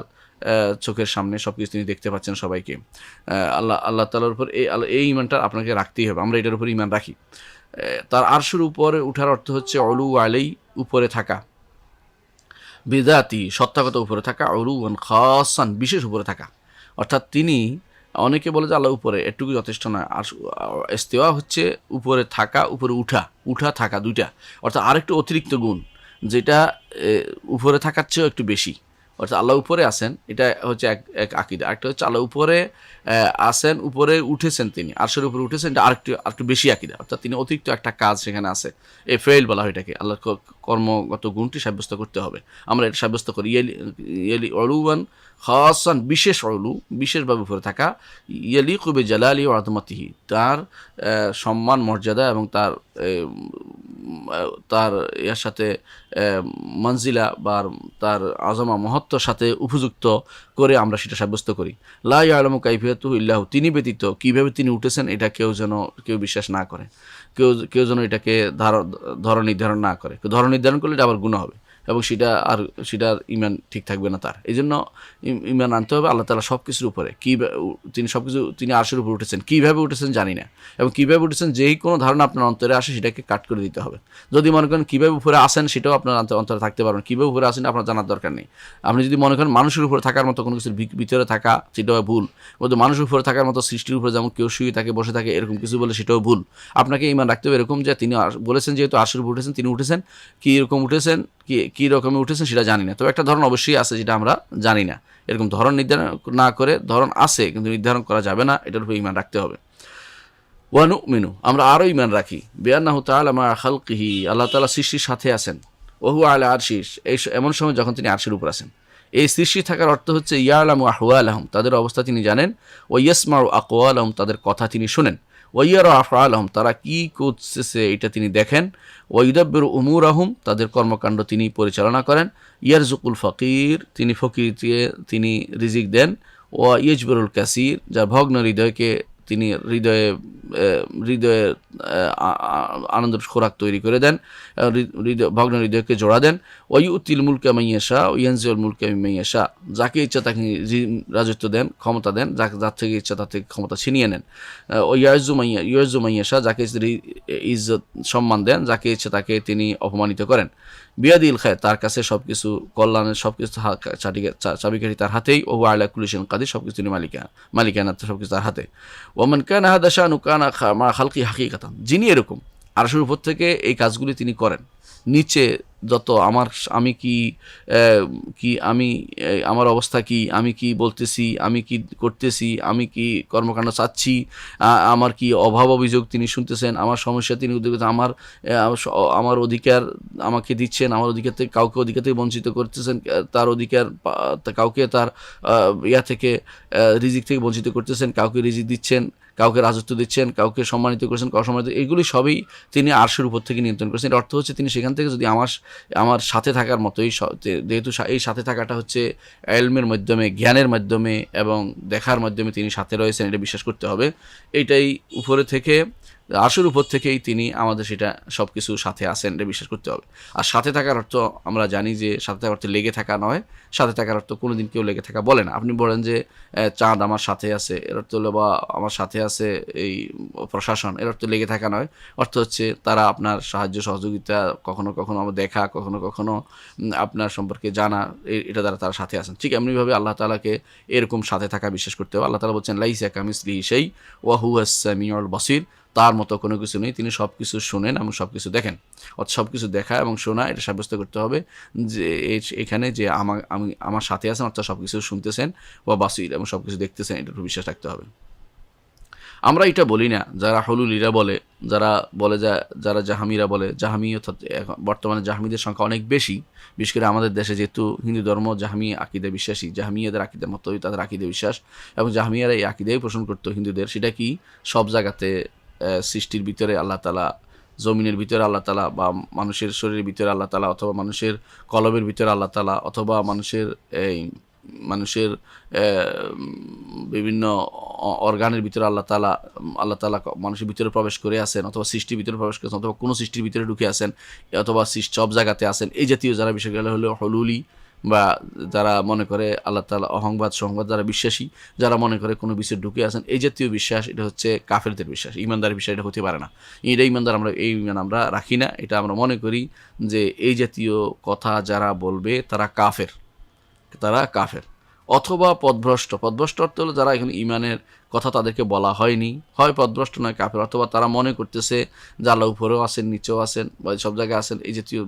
চোখের সামনে, সব কিছু তিনি দেখতে পাচ্ছেন সবাইকে। আল্লাহ তাআলার উপর এই ঈমানটা আপনাকে রাখতেই হবে, আমরা এটার উপর ঈমান রাখি। তার আরশের উপরে উঠার অর্থ হচ্ছে অলু আলাই, উপরে থাকা, বিদাতি সত্তাগত উপরে থাকা, অলুন খাসান বিশেষ উপরে থাকা। অর্থাৎ তিনি, অনেকে বলে যে আল্লাহ উপরে, এটুকু যথেষ্ট নয়। আর ইস্তিওয়া হচ্ছে উপরে থাকা, উপরে উঠা, উঠা থাকা দুইটা, অর্থাৎ আরেকটু অতিরিক্ত গুণ, যেটা উপরে থাকার চেয়েও একটু বেশি। অর্থাৎ আল্লাহ উপরে আছেন, এটা হচ্ছে এক আকিদা। আরেকটা হচ্ছে আল্লাহ উপরে আসেন, উপরে উঠেছেন, তিনি আরশের উপরে উঠেছেন, এটা আরেকটু বেশি আকিদা। অর্থাৎ তিনি অতিরিক্ত একটা কাজ সেখানে আছে, ফেইল বলা হয় এটাকে। আল্লাহর কর্মগত গুণটি সাব্যস্ত করতে হবে। আমরা এটা সাব্যস্ত করি ইয়ালি অলুয়ান খাসান, বিশেষ অলু, বিশেষভাবে উপরে থাকা, ইয়ালিকু বিজালালি ওয়া আযমাতিহি, তার সম্মান মর্যাদা এবং তার এর সাথে মঞ্জিলা বা তার আজমা মহত্বর সাথে উপযুক্ত করে আমরা সেটা সাব্যস্ত করি। লা ইয়ালামু কাইফিয়াতুহু ইল্লাহু, তিনি ব্যতীত কীভাবে তিনি উঠেছেন এটা কেউ বিশ্বাস না করে, কেউ যেন এটাকে ধর নির্ধারণ না করে। ধর নির্ধারণ করলে এটা আবার গুনাহ হবে এবং সেটার ইমান ঠিক থাকবে না তার। এই জন্য ইমান আনতে হবে আল্লাহ তাআলা সব কিছুর উপরে, তিনি আরশের উপরে উঠেছেন, কীভাবে উঠেছেন জানি না, এবং কীভাবে উঠেছেন যেই কোনো ধারণা আপনার অন্তরে আসে সেটাকে কাট করে দিতে হবে। যদি মনে করেন কীভাবে উপরে আসেন সেটাও আপনার অন্তরে থাকতে পারবেন, কীভাবে উপরে আসেন আপনার জানার দরকার নেই। আপনি যদি মনে করেন মানুষের উপরে থাকার মতো কোনো কিছুর ভিতরে থাকা, সেটাও ভুল। কিন্তু মানুষের উপরে থাকার মতো সৃষ্টির উপরে যেমন কেউ শুয়ে থাকে, বসে থাকে, এরকম কিছু বলে সেটাও ভুল। আপনাকে ইমান রাখতে হবে এরকম যে তিনি বলেছেন যেহেতু আরশের উপরে উঠেছেন, তিনি উঠেছেন, কীরকম উঠেছেন, কী রকমে উঠেছেন সেটা জানি না। তবে একটা ধরন অবশ্যই আছে যেটা আমরা জানি না। এরকম ধরন নির্ধারণ না করে, ধরন আছে কিন্তু নির্ধারণ করা যাবে না, এটার উপর ইমান রাখতে হবে। ওয়া নুমিনু, আমরা আরও ইমান রাখি বিআন্নাহু তাআলা মা খালকিহি, আল্লাহ তাআলা সৃষ্টির সাথে আছেন, ওয়া হুয়া আলা আরশিহি, এমন সময় যখন তিনি আরশের উপর আছেন। এই সৃষ্টি থাকার অর্থ হচ্ছে ইয়ালামু আহওয়ালাহুম, তাদের অবস্থা তিনি জানেন, ওয়া ইয়াসমাউ আকওয়ালাহুম, তাদের কথা তিনি শোনেন, ওয়া ইয়ারা আফআলাহুম, তারা কী করতেছে এটা তিনি দেখেন, ওয়া ইউদাব্বিরু উমুরাহুম, তাদের কর্মকাণ্ড তিনি পরিচালনা করেন, ইয়ারজুকুল ফাকির, তিনি ফকিরকে তিনি রিজিক দেন, ওয়া ইয়াজবিরুল কাসির, যার ভগ্ন হৃদয়কে তিনি হৃদয়ে আনন্দের খোরাক তৈরি করে দেন, ভগ্ন হৃদয়কে জোড়া দেন। ওয়াইউতিল মুলকা মাইয়াশা ওয়ানজিউল মুলকা মাইয়াশা, যাকে ইচ্ছা তাকে রাজত্ব দেন, ক্ষমতা দেন, যার থেকে ইচ্ছা তার থেকে ক্ষমতা ছিনিয়ে নেন। ইয়াজু মাইয়াশা, যাকে ইজ্জত সম্মান দেন, যাকে ইচ্ছা তাকে তিনি অপমানিত করেন। বিয়াদিল খায়, তার কাছে সবকিছু কল্যাণের সবকিছু চাবিকাঠি তার হাতেই। ও আলা কুল্লি শাইইন কাদির, সবকিছু তিনি মালিকানা, সবকিছু তার হাতে। ওমান কানা হাদা শানু কানা মা খালকি হাকিকাতান, যিনি এরকম আরশের উপর থেকে এই কাজগুলি তিনি করেন, নিচে যত আমি আমার অবস্থা কি, আমি কি বলতেছি, আমি কি করতেছি, আমি কি কর্মকাণ্ড চাচ্ছি, আমার কি অভাব অভিযোগ তিনি শুনতেছেন, আমার সমস্যা তিনি উদ্যোগ, আমার অধিকার আমাকে দিচ্ছেন, আমার অধিকার থেকে কাউকে অধিকার থেকে বঞ্চিত করতেছেন, তার অধিকার কাউকে তার থেকে রিজিক থেকে বঞ্চিত করতেছেন, কাউকে রিজিক দিচ্ছেন, কাউকে রাজত্ব দিচ্ছেন, কাউকে সম্মানিত করেছেন, কাউকে সম্মানিত, এগুলি সবই তিনি আরশের উপর থেকে নিয়ন্ত্রণ করেছেন। এর অর্থ হচ্ছে তিনি সেখান থেকে যদি আমার সাথে থাকার মতোই, যেহেতু এই সাথে থাকাটা হচ্ছে ইলমের মাধ্যমে, জ্ঞানের মাধ্যমে এবং দেখার মাধ্যমে তিনি সাথে রয়েছেন, এটা বিশ্বাস করতে হবে। এইটাই উপরে থেকে, আরশের উপর থেকেই তিনি আমাদের সেটা সব কিছু সাথে আছেন, এটা বিশ্বাস করতে হবে। আর সাথে থাকার অর্থ আমরা জানি যে সাথে থাকার অর্থ লেগে থাকা নয়। সাথে থাকার অর্থ কোনো দিন কেউ লেগে থাকা বলে না। আপনি বলেন যে চাঁদ আমার সাথে আছে, এর অর্থ হলো, বা আমার সাথে আছে এই প্রশাসন, এর অর্থ লেগে থাকা নয়। অর্থ হচ্ছে তারা আপনার সাহায্য সহযোগিতা, কখনো কখনো আমার দেখা, কখনো কখনো আপনার সম্পর্কে জানা, এটা দ্বারা তারা সাথে আছেন। ঠিক এমনিভাবে আল্লাহ তাআলাকে এরকম সাথে থাকা বিশ্বাস করতে হবে। আল্লাহ তাআলা বলছেন লাইসা কামিসলিহি শাই ওয়া হুয়াস সামিউল বাসির, তার মতো কোনো কিছু নেই, তিনি সব কিছু শোনেন এবং সব কিছু দেখেন। অর্থাৎ সব কিছু দেখা এবং শোনা, এটা সাব্যস্ত করতে হবে যে এখানে যে আমার সাথে আছেন, অর্থাৎ সব কিছু শুনতেছেন, বা বাসির, এবং সব কিছু দেখতেছেন, এটার উপর বিশ্বাস রাখতে হবে। আমরা এটা বলি না, যারা হলুলিরা বলে, যারা জাহামিরা বলে, জাহামি অর্থাৎ বর্তমানে জাহামিদের সংখ্যা অনেক বেশি, বিশেষ করে আমাদের দেশে, যেহেতু হিন্দু ধর্ম জাহামি আকিদা বিশ্বাসী, জাহামিয়াদের আকিদার মতোই তাদের আকিদা বিশ্বাস, এবং জাহামিয়ারা এই আকিদাই পোষণ করতো হিন্দুদের। সেটা কি, সব জায়গাতে সৃষ্টির ভিতরে আল্লাহ তাআলা, জমিনের ভিতরে আল্লাহ তাআলা, বা মানুষের শরীরের ভিতরে আল্লাহ তাআলা, অথবা মানুষের কলবের ভিতরে আল্লাহ তাআলা, অথবা মানুষের বিভিন্ন অর্গানের ভিতরে আল্লাহ তাআলা মানুষের ভিতরে প্রবেশ করে আছেন, অথবা সৃষ্টির ভিতরে প্রবেশ করেছেন, অথবা কোনো সৃষ্টির ভিতরে ঢুকে আছেন, অথবা সব জায়গাতে আছেন, এই জাতীয় যারা বিষয়গুলো হলো হলুলি বা যারা মনে করে আল্লাহ তাআলা অহংবাদ সংবাদ, যারা বিশ্বাসী, যারা মনে করে কোনো বিষয়ে ঢুকে আছেন, এই জাতীয় বিশ্বাস এটা হচ্ছে কাফেরদের বিশ্বাস, ইমানদারের বিশ্বাস এটা হতে পারে না। এটা ইমানদার, আমরা এই ইমান আমরা রাখি না। এটা আমরা মনে করি যে এই জাতীয় কথা যারা বলবে তারা কাফের, তারা কাফের অথবা পথভ্রষ্ট। পথভ্রষ্ট অর্থ হলো যারা এখানে ইমানের কথা তাদেরকে বলা হয়নি, হয় পথভ্রষ্ট নয় কাফের, অথবা তারা মনে করতেছে যে আল্লাহ উপরেও আছেন, নিচেও আছেন, বা সব জায়গায় আছেন, এই জাতীয়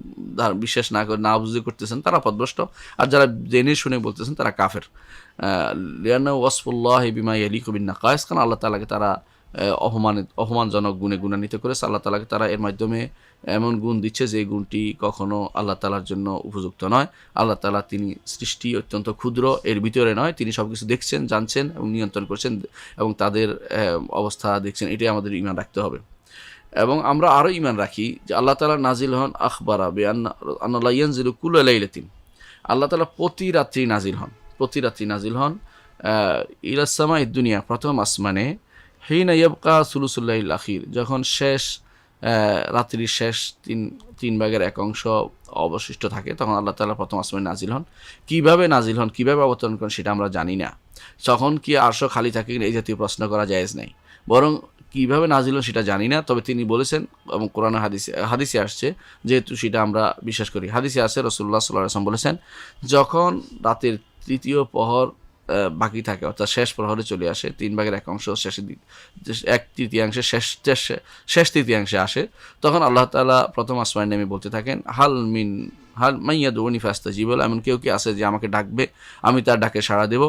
বিশ্বাস না করে না বুঝে করতেছেন তারা পথভ্রষ্ট। আর যারা জেনে শুনে বলতেছেন তারা কাফের। লিয়ান্না ওয়াসফুল্লাহ বিমা ইয়ালিকু বিন নাকায়েস, কারণ আল্লাহ তাআলাকে তারা অপমানজনক গুণে গুণান্বিত করেছে। আল্লাহ তাআলাকে তারা এর মাধ্যমে এমন গুণ দিচ্ছে যে গুণটি কখনো আল্লাহ তাআলার জন্য উপযুক্ত নয়। আল্লাহ তাআলা তিনি সৃষ্টি অত্যন্ত ক্ষুদ্র, এর ভিতরে নয়, তিনি সব কিছু দেখছেন, জানছেন এবং নিয়ন্ত্রণ করছেন এবং তাদের অবস্থা দেখছেন। এটাই আমাদের ঈমান রাখতে হবে। এবং আমরা আরও ঈমান রাখি যে আল্লাহ তাআলা নাজিল হন আখবারা বিআন্না লা ইয়ানজিলু কুল্লা লাইলাতিন। আল্লাহ তাআলা প্রতি রাত্রি নাজিল হন, প্রতি রাত্রি নাজিল হন ইলাস সামাইদ দুনিয়া, প্রথম আসমানে, হিনা ইয়াবকা সুলুসুল লাইল আখির, যখন শেষ রাত্রির শেষ তিন ভাগের এক অংশ অবশিষ্ট থাকে, তখন আল্লাহ তাআলা প্রথম আসমানে নাজিল হন। কীভাবে নাজিল হন, কীভাবে অবতরণ করেন সেটা আমরা জানি না। তখন কি আরশ খালি থাকে কিনা এই জাতীয় প্রশ্ন করা জায়েজ নেই, বরং কীভাবে নাজিল হন সেটা জানি না। তবে তিনি বলেছেন এবং কোরআন হাদিসে আসছে, যেহেতু সেটা আমরা বিশ্বাস করি। হাদিসে আসে রাসূলুল্লাহ সাল্লাল্লাহু আলাইহি ওয়াসাল্লাম বলেছেন, যখন রাতের তৃতীয় প্রহর বাকি থাকে, অর্থাৎ শেষ প্রহরে চলে আসে, তিন ভাগের এক অংশ শেষের দিক, এক তৃতীয়াংশে শেষ তৃতীয়াংশে আসে, তখন আল্লাহ তাআলা প্রথম আসমানে নেমে বলতে থাকেন, হাল মাইয়াদউনি ফাস্তাজিব, এমন কেউ কি আছে যে আমাকে ডাকবে, আমি তার ডাকে সাড়া দেব?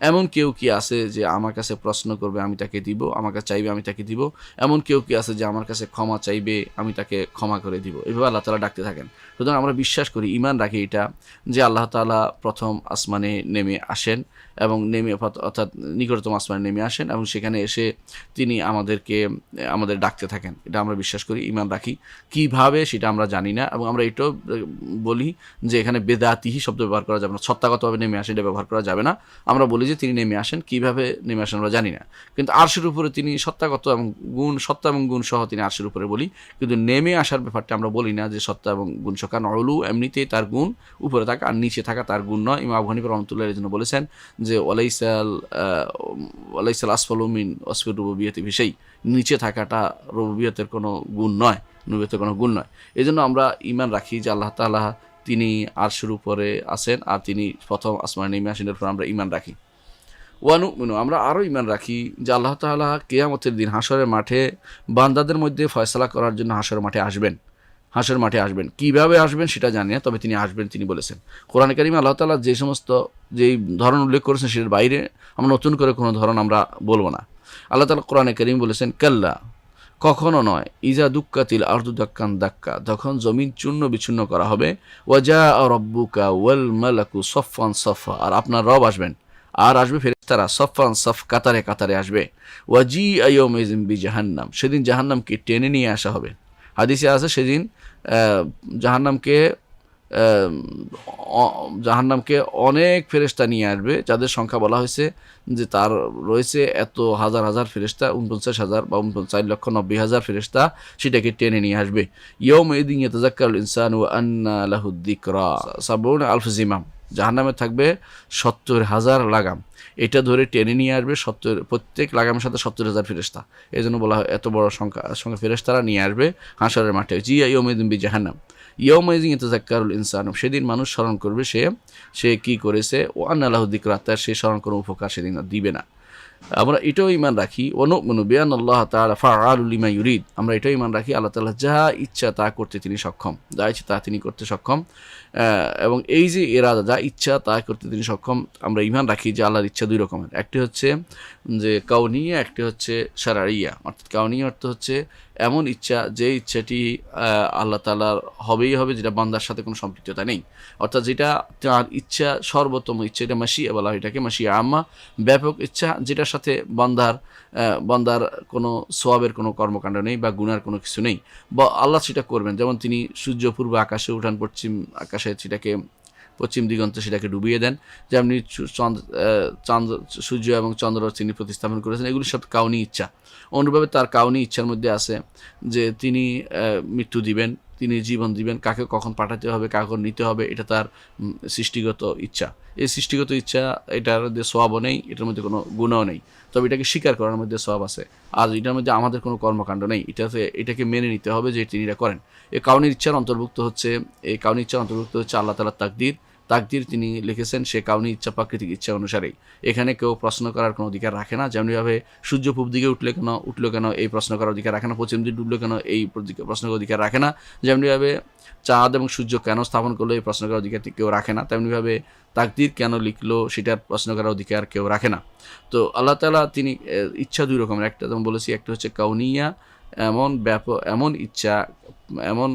এমন কেউ কি আছে যে আমার কাছে প্রশ্ন করবে, আমি তাকে দিব, আমার কাছে চাইবে, আমি তাকে দিব? এমন কেউ কি আছে যে আমার কাছে ক্ষমা চাইবে, আমি তাকে ক্ষমা করে দিব? এভাবে আল্লাহ তাআলা ডাকতে থাকেন। সুতরাং আমরা বিশ্বাস করি, ঈমান রাখি এটা, যে আল্লাহ তাআলা প্রথম আসমানে নেমে আসেন এবং নেমে অর্থাৎ নিকটতম আসমানে নেমে আসেন এবং সেখানে এসে তিনি আমাদের ডাকতে থাকেন। এটা আমরা বিশ্বাস করি, ঈমান রাখি। কিভাবে সেটা আমরা জানি না, এবং আমরা এটাও বলি যে এখানে বেদাতিহি শব্দ ব্যবহার করা যাবে না, সত্তাগতভাবে নেমে আসে এটা ব্যবহার করা যাবে না। আমরা বলি যে তিনি নেমে আসেন, কিভাবে নেমে আসেন আমরা জানি না, কিন্তু আরশের উপরে তিনি সত্তাগত এবং সত্তা এবং গুণ সহ তিনি আরশের উপরে বলি, কিন্তু নেমে আসার ব্যাপারটা আমরা বলি না যে সত্তা এবং গুণ সহ, কারণ অলু এমনিতেই তার গুণ উপরে থাকা আর নিচে থাকা তার গুণ নয়। ইমাম আবু হানিফা রাহমাতুল্লাহ এর জন্য বলেছেন যে ওয়ালাইসাল আসফালু মিন ওয়াসফির রুবুবিয়্যাতি বিশাই, নিচে থাকাটা রুবুবিয়্যাতের কোনো গুণ নয়, নবুয়তের কোনো গুণ নয়। এই জন্য আমরা ঈমান রাখি যে আল্লাহ তাআলা তিনি আরশের উপরে আছেন আর তিনি প্রথম আসমানে নেমে আসেন, এর উপর আমরা ঈমান রাখি। ওয়ানুমিনু, আমরা আরও ঈমান রাখি যে আল্লাহ তাআলা কিয়ামতের দিন হাশরের মাঠে বান্দাদের মধ্যে ফয়সালা করার জন্য হাশরের মাঠে আসবেন। হাশরের মাঠে আসবেন, কীভাবে আসবেন সেটা জানি না, তবে তিনি আসবেন, তিনি বলেছেন। কোরআনে কারিমে আল্লাহ তাআলা যেই ধরন উল্লেখ করেছেন সেটার বাইরে আমরা নতুন করে কোনো ধরন আমরা বলবো না। আল্লাহ তাআলা কোরআনে কারিম বলেছেন, কাল্লা, কখনো নয়, ইজা দুক্কাতিল আরদু দাক্কান দাক্কা, তখন জমিন চূর্ণ বিচ্ছিন্ন করা হবে, ওয়াজা রব্বুকা ওয়াল মালাকু সফফান সফা, আর আপনার রব আসবেন আর আসবে ফেরেশতারা সফফান সফ, কাতারে কাতারে আসবে। ওয়াজি ইয়াউমিযিন বিজাহান্নাম, সেদিন জাহান্নামকে টেনে নিয়ে আসা হবে। হাদিসে আছে সেদিন জাহান্নামকে অনেক ফেরেশতা নিয়ে আসবে, যাদের সংখ্যা বলা হয়েছে যে তার রয়েছে এত হাজার হাজার ফেরেশতা, 49,000 বা 4,90,000 ফেরেশতা সেটাকে টেনে নিয়ে আসবে। ইয়াউমাইযিন ইয়াতাযাক্কারুল ইনসানু ওয়া আন্না লাহুদ যিকরা, 70 আলফ জিমাম, জাহান্নামে থাকবে 70,000 লাগাম, এটা ধরে টেনে নিয়ে আসবে প্রত্যেক লাগামের সাথে 70,000 ফেরেশতা। এই জন্য বলা হয় এত বড় সংখ্যা ফেরেশতারা নিয়ে আসবে হাশরের মাঠে। জি ইয়াউমাইযিন বিজাহান্নাম ইয়াউমাইযিন ইয়াতাযাক্কারুল ইনসানু, সেদিন মানুষ স্মরণ করবে সে কি করেছে, ও আন্না লাহু যিকরা, তার সে স্মরণ কোনো উপকার সেদিন দিবে না। আমরা এটাও ঈমান রাখি, ওয়ানুমিনু বিআন্নাল্লাহ তাআলা ফাআলুল লিমা ইউরিদ, আমরা এটাও ঈমান রাখি আল্লাহ তাআলা যা ইচ্ছা তা করতে তিনি সক্ষম, যা ইচ্ছা তা তিনি করতে সক্ষম। এবং এই যে এরাদা, যা ইচ্ছা তা করতে তিনি সক্ষম, আমরা ঈমান রাখি যে আল্লাহর ইচ্ছা দুই রকমের, একটি হচ্ছে যে কাউনিয়া, একটি হচ্ছে শারঈয়া। অর্থাৎ কাউনিয়া অর্থ হচ্ছে এমন ইচ্ছা যে ইচ্ছাটি আল্লাহ তাআলার হবেই হবে, যেটা বান্দার সাথে কোনো সম্পৃক্ততা নেই, অর্থাৎ যেটা তার ইচ্ছা, সর্বোত্তম ইচ্ছা, এটা মাশিয়া বলা হয়, এটাকে মাশিয়া আম্মা, ব্যাপক ইচ্ছা, যেটার সাথে বান্দার কোনো সওয়াবের কোনো কর্মকাণ্ড নেই বা গুনার কোনো কিছু নেই, বা আল্লাহ সেটা করবেন। যেমন তিনি সূর্য পূর্ব আকাশে উঠান, পশ্চিম আকাশে সেটাকে, পশ্চিম দিগন্তে সেটাকে ডুবিয়ে দেন, যেমনি সূর্য এবং চন্দ্র তিনি প্রতিস্থাপন করেছেন, এগুলি সব কাউনি ইচ্ছা। অনুরূপভাবে তার কাউনি ইচ্ছার মধ্যে আছে যে তিনি মৃত্যু দিবেন, তিনি জীবন দিবেন, কাকে কখন পাঠাতে হবে, কাকে নিতে হবে, এটা তার সৃষ্টিগত ইচ্ছা। এই সৃষ্টিগত ইচ্ছা, এটার মধ্যে সওয়াবও নেই, এটার মধ্যে কোনো গুণও নেই, তবে এটাকে স্বীকার করার মধ্যে সওয়াব আছে। আর এটার মধ্যে আমাদের কোনো কর্মকাণ্ড নেই, এটাকে মেনে নিতে হবে যে তিনি এটা করেন। এই কাউনির ইচ্ছার অন্তর্ভুক্ত হচ্ছে আল্লাহ তাআলার তাকদির তিনি লিখেছেন, সে কাউনি ইচ্ছা প্রাকৃতিক ইচ্ছা অনুসারেই। এখানে কেউ প্রশ্ন করার কোনো অধিকার রাখে না। যেমনিভাবে সূর্য পূব দিকে উঠলো কেন এই প্রশ্ন করার অধিকার রাখে না, পশ্চিম দিকে ডুবলো কেন এই প্রশ্ন করার অধিকার রাখে না। যেমনিভাবে চাঁদ এবং সূর্য কেন স্থাপন করলো এই প্রশ্ন করার অধিকার কেউ রাখে না, তেমনিভাবে তাকদির কেন লিখলো সেটার প্রশ্ন করার অধিকার কেউ রাখে না। তো আল্লাহ তাআলা তিনি ইচ্ছা দুই রকমের, একটা যেমন বলেছি, একটা হচ্ছে কাউনিয়া, এমন ইচ্ছা, এমন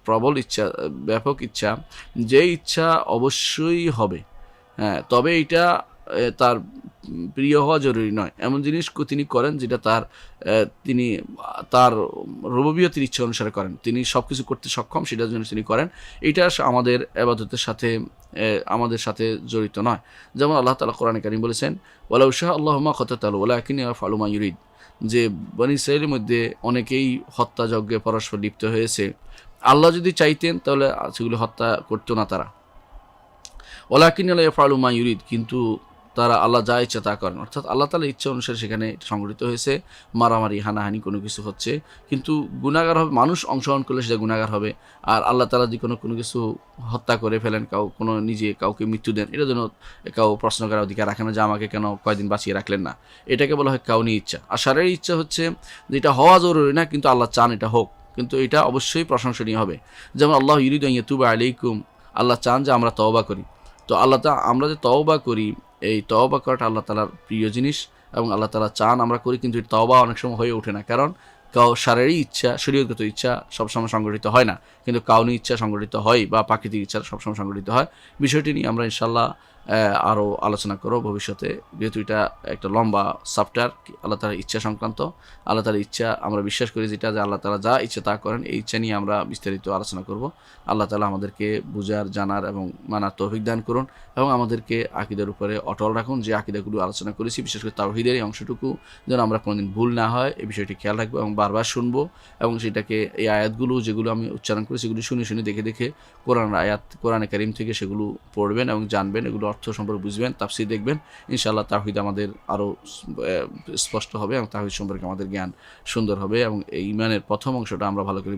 প্রবল ইচ্ছা, ব্যাপক ইচ্ছা, যে ইচ্ছা অবশ্যই হবে, হ্যাঁ, তবে এটা তার প্রিয় হওয়া জরুরি নয়। এমন জিনিস তিনি করেন যেটা তিনি তার রুবুবিয়তের ইচ্ছা অনুসারে করেন, তিনি সব কিছু করতে সক্ষম, সেটার জন্য তিনি করেন। এটা আমাদের ইবাদতের সাথে জড়িত নয়। যেমন আল্লাহ তাআলা কোরআনে কারীম বলেছেন, ওয়ালাউ শাআ আল্লাহু মা ক্বাতালু ওয়ালাকিন ইয়াফআলু মা ইউরিদ, যে বনী ইসরাঈলের মধ্যে অনেকেই হত্যাযজ্ঞে পরস্পর লিপ্ত হয়েছে, আল্লাহ যদি চাইতেন তাহলে সেগুলো হত্যা করতো না তারা। ওয়ালাকিন ইয়াফআলু মা ইউরিদ, কিন্তু তারা আল্লাহ যা ইচ্ছা তা করেন, অর্থাৎ আল্লাহ তাআলার ইচ্ছা অনুসারে সেখানে সংঘটিত হয়েছে। মারামারি, হানাহানি কোনো কিছু হচ্ছে, কিন্তু গুনাহগার হবে মানুষ, অংশগ্রহণ করলে সেটা গুনাহগার হবে। আর আল্লাহ তাআলা যদি কোনো কিছু হত্যা করে ফেলেন, নিজে কাউকে মৃত্যু দেন, এটার জন্য কেউ প্রশ্ন করার অধিকার রাখে না যে আমাকে কেন কয়দিন বাঁচিয়ে রাখলেন না। এটাকে বলা হয় কাউনি ইচ্ছা। আর শারীরিক ইচ্ছা হচ্ছে যেটা হওয়া জরুরি না, কিন্তু আল্লাহ চান এটা হোক, কিন্তু এটা অবশ্যই প্রশংসনীয় হবে। যেমন আল্লাহ ইউরিদু আন ইয়াতুবা আলাইকুম, আল্লাহ চান যে আমরা তওবা করি। তো আমরা যে তওবা করি, এই তওবা করাটা আল্লাহ তাআলার প্রিয় জিনিস, এবং আল্লাহ তাআলা চান আমরা করি, কিন্তু তওবা অনেক সময় হয়ে ওঠে না, কারণ শারীরিক ইচ্ছা, শরীয়তগত ইচ্ছা সবসময় সংগঠিত হয় না, কিন্তু কাউনি ইচ্ছা সংগঠিত হয়, বা প্রাকৃতিক ইচ্ছা সবসময় সংগঠিত হয়। বিষয়টি নিয়ে আমরা ইনশাআল্লাহ আরও আলোচনা করব ভবিষ্যতে, যেহেতু এটা একটা লম্বা সাবটার আল্লাহ তাআলার ইচ্ছা সংক্রান্ত। আল্লাহ তাআলার ইচ্ছা আমরা বিশ্বাস করি যেটা, যে আল্লাহ তাআলা যা ইচ্ছা তা করেন, এই ইচ্ছা নিয়ে আমরা বিস্তারিত আলোচনা করব। আল্লাহ তাআলা আমাদেরকে বুঝার, জানার এবং মানার তৌফিক দান করুন, এবং আমাদেরকে আকীদার উপরে অটল রাখুন। যে আকীদাগুলো আলোচনা করেছি, বিশেষ করে তাওহীদের এই অংশটুকু যেন আমরা কোনোদিন ভুল না হয়, এই বিষয়টি খেয়াল রাখবো এবং বারবার শুনবো, এবং সেটাকে এই আয়াতগুলো যেগুলো আমি উচ্চারণ করি সেগুলো শুনে দেখে কোরআনে কারীম থেকে সেগুলো পড়বেন এবং জানবেন, এগুলো অর্থ সম্পর্কে বুঝবেন, তাফসীর দেখবেন। ইনশাআল্লাহ তাওহীদ আমাদের আরও স্পষ্ট হবে, এবং তাওহীদ সম্পর্কে আমাদের জ্ঞান সুন্দর হবে, এবং এই ঈমানের প্রথম অংশটা আমরা ভালো করে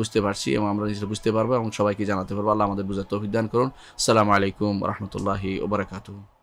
বুঝতে পারছি, এবং আমরা নিজেরা বুঝতে পারবো এবং সবাইকে জানাতে পারবো। আল্লাহ আমাদের বুঝার তৌফিক দান করুন। আসসালামু আলাইকুম ওয়া রাহমাতুল্লাহি ওয়া বারাকাতুহু।